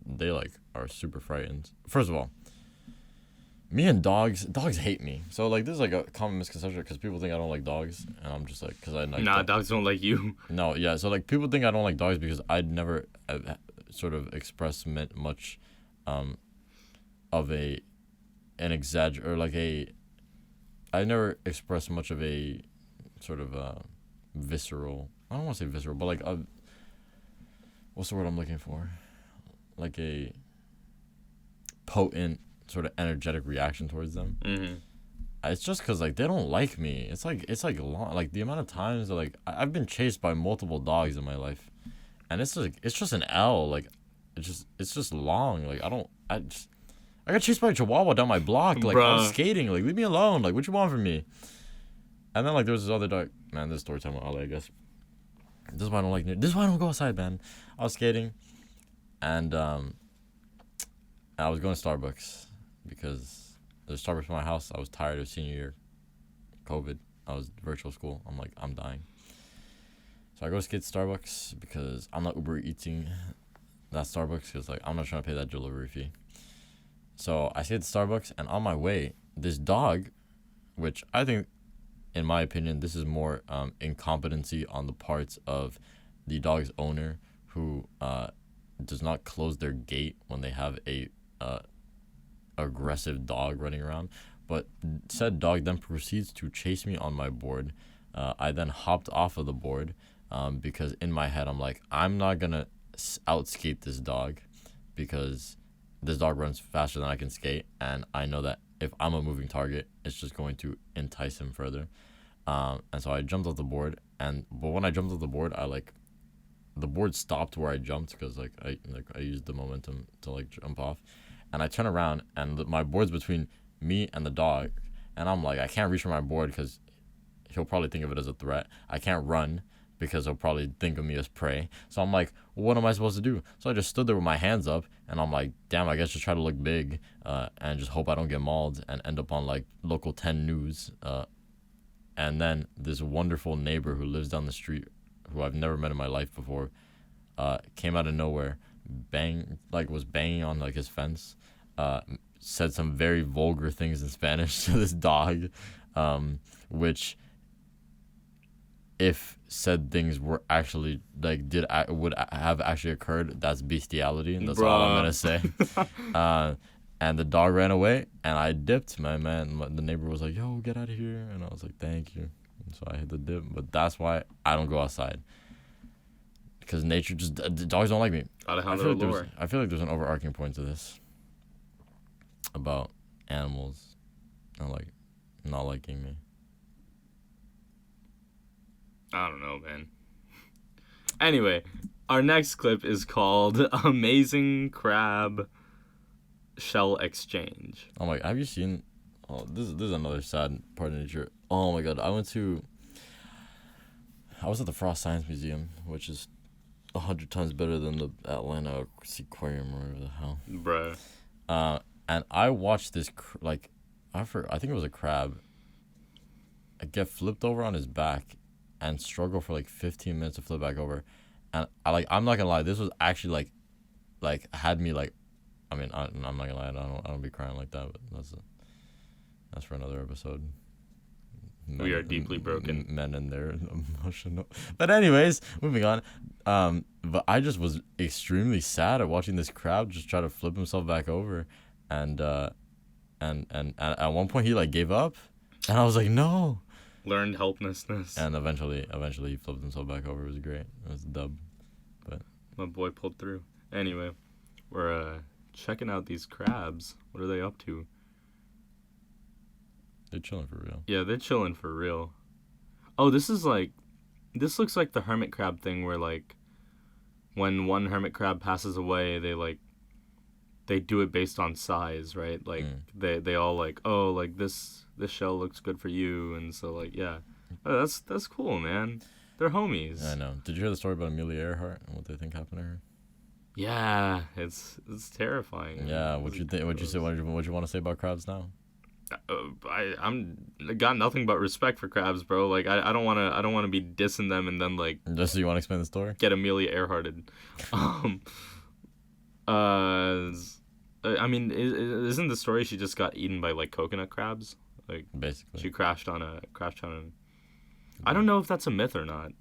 they like are super frightened. First of all, me and dogs hate me. So like, this is like a common misconception because people think I don't like dogs, and I'm just like, because I like. Nah, dogs don't like you. No, yeah. So like, people think I don't like dogs because I'd never sort of expressed much, of an or like I never expressed much of a sort of visceral. I don't want to say visceral, but like a, what's the word I'm looking for? Like a potent sort of energetic reaction towards them. Mm-hmm. It's just because like they don't like me. It's like long, like the amount of times that, like I've been chased by multiple dogs in my life, and it's just an L. Like it's just long. Like I got chased by a chihuahua down my block. Like Bruh. I'm skating. Like leave me alone. Like what you want from me? And then like there was this other dog. Man, this is story time with Ale, I guess. This is why I don't like. This is why I don't go outside, man. I was skating, and I was going to Starbucks because there's Starbucks in my house. I was tired of senior year, COVID. I was virtual school. I'm like, I'm dying. So I go skate to Starbucks because I'm not Uber eating that Starbucks because like I'm not trying to pay that delivery fee. So I skate to Starbucks, and on my way, this dog, which I think, in my opinion, this is more incompetency on the parts of the dog's owner who does not close their gate when they have a aggressive dog running around. But said dog then proceeds to chase me on my board. I then hopped off of the board because in my head I'm like, I'm not gonna outskate this dog because this dog runs faster than I can skate, and I know that if I'm a moving target, it's just going to entice him further. And so I jumped off the board, but when I jumped off the board, the board stopped where I jumped because I used the momentum to like jump off, and I turn around and my board's between me and the dog, and I'm like, I can't reach for my board because he'll probably think of it as a threat. I can't run because he'll probably think of me as prey. So I'm like, what am I supposed to do? So I just stood there with my hands up, and I'm like, damn, I guess just try to look big, and just hope I don't get mauled and end up on like local 10 news. And then this wonderful neighbor who lives down the street, who I've never met in my life before, came out of nowhere, was banging on like his fence, said some very vulgar things in Spanish to this dog, which, if said things were actually like would have actually occurred, that's bestiality, and that's all I'm gonna say. And the dog ran away, and I dipped. The neighbor was like, "Yo, get out of here," and I was like, "Thank you." And so I hit the dip, but that's why I don't go outside, because nature just the dogs don't like me. Alejandro I feel like there's an overarching point to this about animals and like not liking me. I don't know, man. Anyway, our next clip is called Amazing Crab Shell Exchange. Oh my, have you seen, this is another sad part of nature. Oh my god, I was at the Frost Science Museum, which is 100 times better than the Atlanta Aquarium or whatever the hell. Bruh. And I watched this, I think it was a crab, get flipped over on his back and struggle for like 15 minutes to flip back over. And I'm not gonna lie, this was actually like had me like, I mean, I'm not gonna lie, I don't be crying like that, but that's for another episode. We are deeply broken. Men and their emotional. But anyways, moving on. But I just was extremely sad at watching this crab just try to flip himself back over, and at one point he like gave up, and I was like, no. Learned helplessness. And eventually he flipped himself back over. It was great. It was a dub. But my boy pulled through. Anyway, we're checking out these crabs. What are they up to? They're chilling for real. Yeah, they're chilling for real. Oh, this looks like the hermit crab thing where like when one hermit crab passes away, they do it based on size, right? Like they all like, oh, like this shell looks good for you, and so like, yeah. Oh, that's cool, man. They're homies. I know. Did you hear the story about Amelia Earhart and what they think happened to her? Yeah, it's terrifying. Yeah, what you think? What you say? What you want to say about crabs now? I'm got nothing but respect for crabs, bro. Like I don't wanna be dissing them and then like Just so you want to explain the story? get Amelia Earharted. I mean, isn't the story she just got eaten by like coconut crabs? Like Basically. she crashed on a. I don't know if that's a myth or not.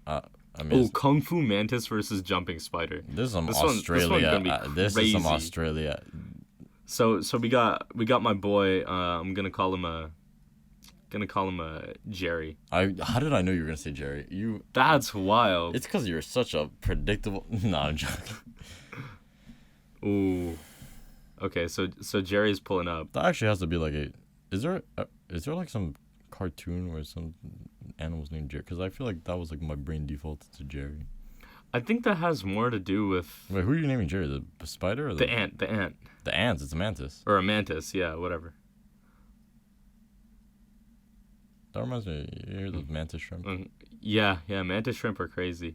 I mean, Kung Fu Mantis versus Jumping Spider. this is some This one Australia. gonna be This is some crazy. Australia. So we got my boy. I'm gonna call him a Jerry. How did I know you were gonna say Jerry? That's wild. It's because you're such a predictable. No, I'm joking. Ooh. Okay, so Jerry's pulling up. That actually has to be like a. Is there like some cartoon where some animals named Jerry? Because I feel like that was like my brain default to Jerry. I think that has more to do with Wait, who are you naming Jerry? The spider or the ant? The ant. The ants. It's a mantis. Or a mantis, yeah, whatever. That reminds me. You hear the mantis shrimp? Yeah, mantis shrimp are crazy.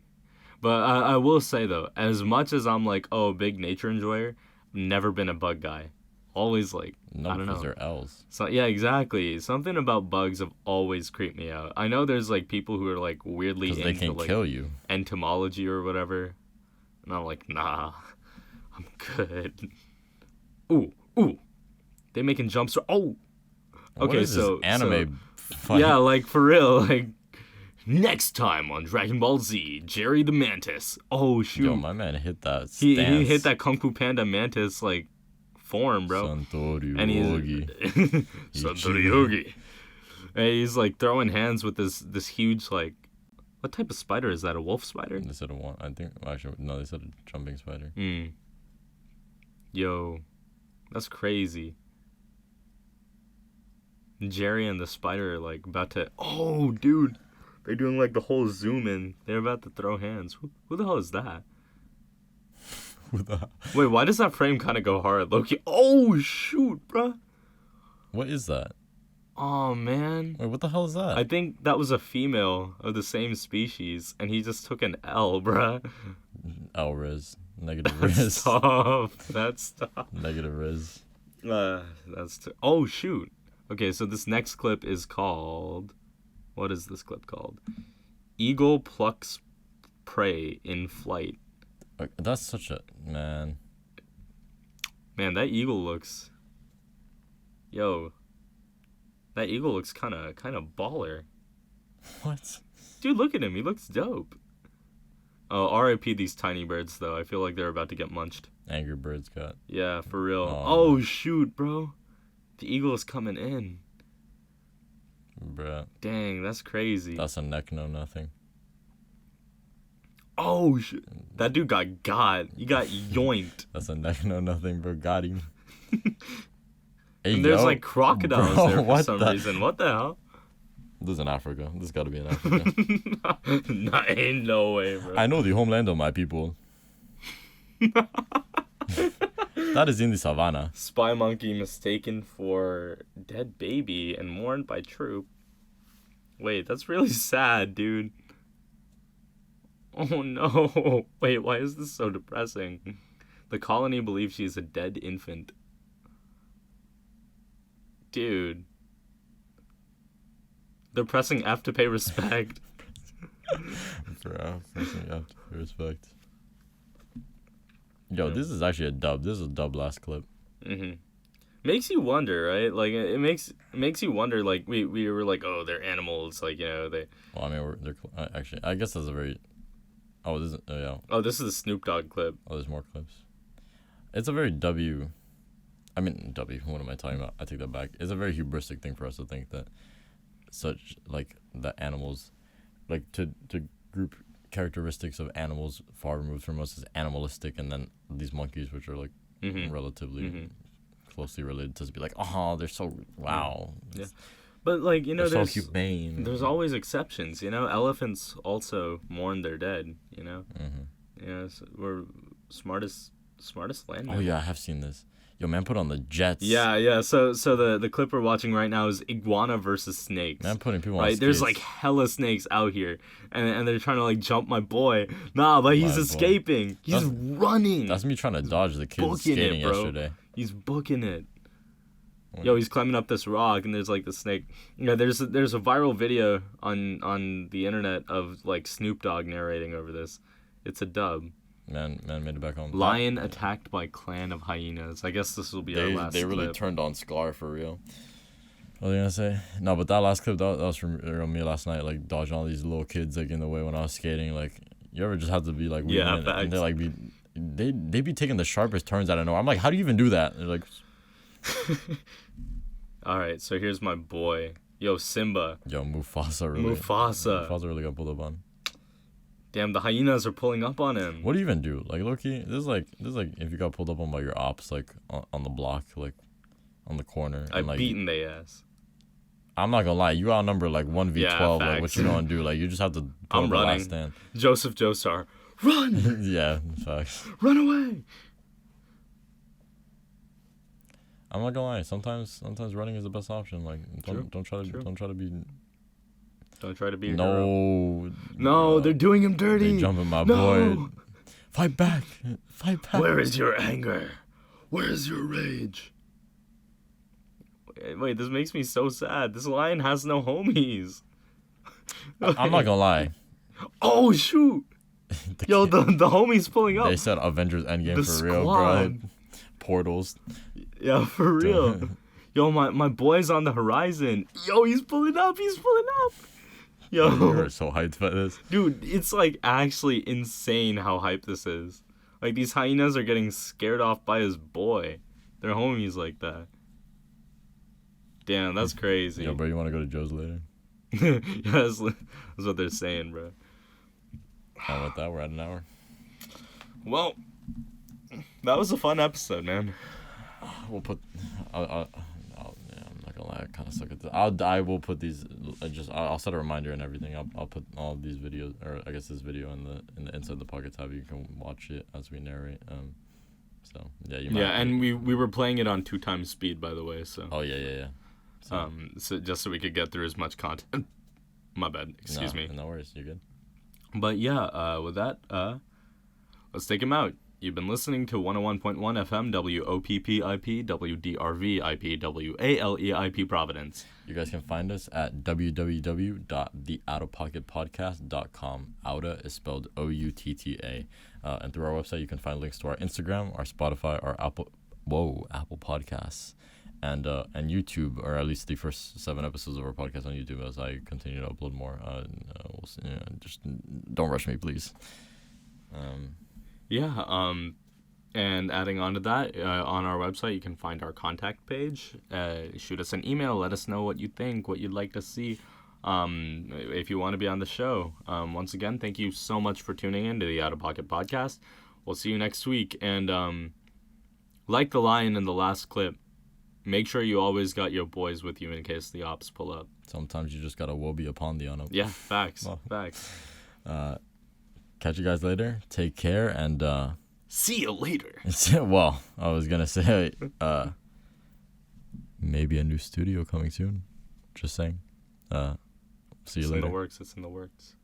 But I will say though, as much as I'm like, big nature enjoyer, never been a bug guy. Always like, No, I don't know. because they're L's. So yeah, exactly. Something about bugs have always creeped me out. I know there's like people who are like weirdly Because they into can like kill you. entomology or whatever, and I'm like, nah, I'm good. Ooh, they making jumps. Oh, What okay, is this anime fight? yeah, like for real, like next time on Dragon Ball Z, Jerry the Mantis. Oh shoot, Yo, my man hit that he stance. hit that Kung Fu Panda Mantis like form, bro. Santori And he's Yogi. Santori Yogi. And he's like throwing hands with this huge like, what type of spider is that? A wolf spider? They said a one. I think actually no. They said a jumping spider. Yo, that's crazy. Jerry and the spider are like about to. Oh, dude, they're doing like the whole zoom in. They're about to throw hands. Who the hell is that? Wait, why does that frame kind of go hard, Loki? Oh shoot, bruh. What is that? Oh man. Wait, what the hell is that? I think that was a female of the same species, and he just took an L, bruh. L Riz. Negative Riz. Stop. That's tough. Negative Riz. Oh shoot. Okay, so this next clip is called. What is this clip called? Eagle plucks prey in flight. That's such a man. Man, that eagle looks. Yo. That eagle looks kind of baller. What? Dude, look at him. He looks dope. Oh, R.I.P. these tiny birds, though. I feel like they're about to get munched. Angry Birds got. Yeah, for real. Oh, Shoot, bro. The eagle is coming in. Bruh. Dang, that's crazy. That's a neck no nothing. Oh, shit. That dude got. He got yoinked. That's a neck no nothing, bro. Got him. Hey, And there's like crocodiles bro, there for some reason. What the hell? This is in Africa. This got to be in Africa. Nah, ain't no way, bro. I know the homeland of my people. That is in the savannah. Spy monkey mistaken for dead baby and mourned by troop. Wait, that's really sad, dude. Oh no. Wait, why is this so depressing? The colony believes she's a dead infant. Dude. They're pressing F to pay respect. Bro, pressing F to pay respect. Yo, this is actually a dub. This is a dub last clip. Makes you wonder, right? Like it makes you wonder. Like we were like, oh, they're animals. Like they. Well, I mean, they're actually. I guess that's a very. Oh, this is yeah. Oh, this is a Snoop Dogg clip. Oh, there's more clips. It's a very W. I mean W. What am I talking about? I take that back. It's a very hubristic thing for us to think that such like that animals, like to group characteristics of animals far removed from us as animalistic, and then these monkeys, which are like relatively closely related, to be like, oh, they're so wow. Yeah. But like they're there's so humane. There's always exceptions. Elephants also mourn their dead. Yeah, so we're smartest land. Oh yeah, I have seen this. Yo, man, put on the Jets. Yeah. So the clip we're watching right now is iguana versus snakes. Man, putting people on right. skates. There's like hella snakes out here, and they're trying to like jump my boy. Nah, but he's escaping. He's running. That's me trying to dodge the kids skating yesterday. He's booking it. Yo, he's climbing up this rock, and there's like the snake. Yeah, there's a viral video on the internet of like Snoop Dogg narrating over this. It's a dub. Man made it back home. Lion attacked by clan of hyenas. I guess this will be our last They really clip. turned on Scar for real. What was I gonna say? No, but that last clip, that was from me last night, like dodging all these little kids like in the way when I was skating. Like, you ever just have to be like, and they like they be taking the sharpest turns out of nowhere. I'm like, how do you even do that? They're like, all right, so here's my boy. Yo, Simba. Yo, Mufasa really got pulled up on. Damn, the hyenas are pulling up on him. What do you even do? Like, low-key, this is like if you got pulled up on by your ops, like on the block, like on the corner. I've like, beaten they ass. I'm not gonna lie, you outnumber like 1v12. Like, what you gonna do? Like, you just have to put I'm up the running. last stand. Joseph Joestar, run! Yeah, facts. Run away! I'm not gonna lie. Sometimes running is the best option. Like, don't try to be. Don't try to be a hero. No, they're doing him dirty. They jumping my boy. Fight back. Where is your anger? Where is your rage? Wait, this makes me so sad. This lion has no homies. I'm not gonna lie. Oh shoot! Yo, the homies pulling up. They said Avengers Endgame the for real, squad. bro. Portals. Yeah, for real. Yo, my boy's on the horizon. Yo, he's pulling up. Yo. You're so hyped by this. Dude, it's like actually insane how hyped this is. Like, these hyenas are getting scared off by his boy. They're homies like that. Damn, that's crazy. Yo, bro, you want to go to Joe's later? Yeah, that's what they're saying, bro. And with that, we're at an hour. Well, that was a fun episode, man. We'll put... I'm not gonna lie, I kind of suck at this. I will put these... I'll set a reminder and everything. I'll put all of these videos, or I guess this video in the Inside the Pocket tab. You can watch it as we narrate. So, yeah, you might... Yeah, and we were playing it on 2x speed, by the way, so... Oh, yeah. So just so we could get through as much content. My bad. Excuse me. No worries. You're good. But yeah, with that, let's take him out. You've been listening to 101.1 FM WOPPIP WDRV IP WALEIP Providence. You guys can find us at www.theoutapocketpodcast.com. Outta is spelled OUTTA. And through our website, you can find links to our Instagram, our Spotify, our Apple Podcasts, and YouTube, or at least the first 7 episodes of our podcast on YouTube as I continue to upload more. We'll see, just don't rush me, please. And adding on to that, on our website, you can find our contact page. Shoot us an email. Let us know what you think, what you'd like to see, if you want to be on the show. Once again, thank you so much for tuning in to the Outta Pocket Podcast. We'll see you next week. And like the lion in the last clip, make sure you always got your boys with you in case the ops pull up. Sometimes you just gotta woe be upon the on them. Yeah, facts. Facts. Catch you guys later. Take care and see you later. Well, I was gonna say maybe a new studio coming soon. Just saying. See you later. It's in the works.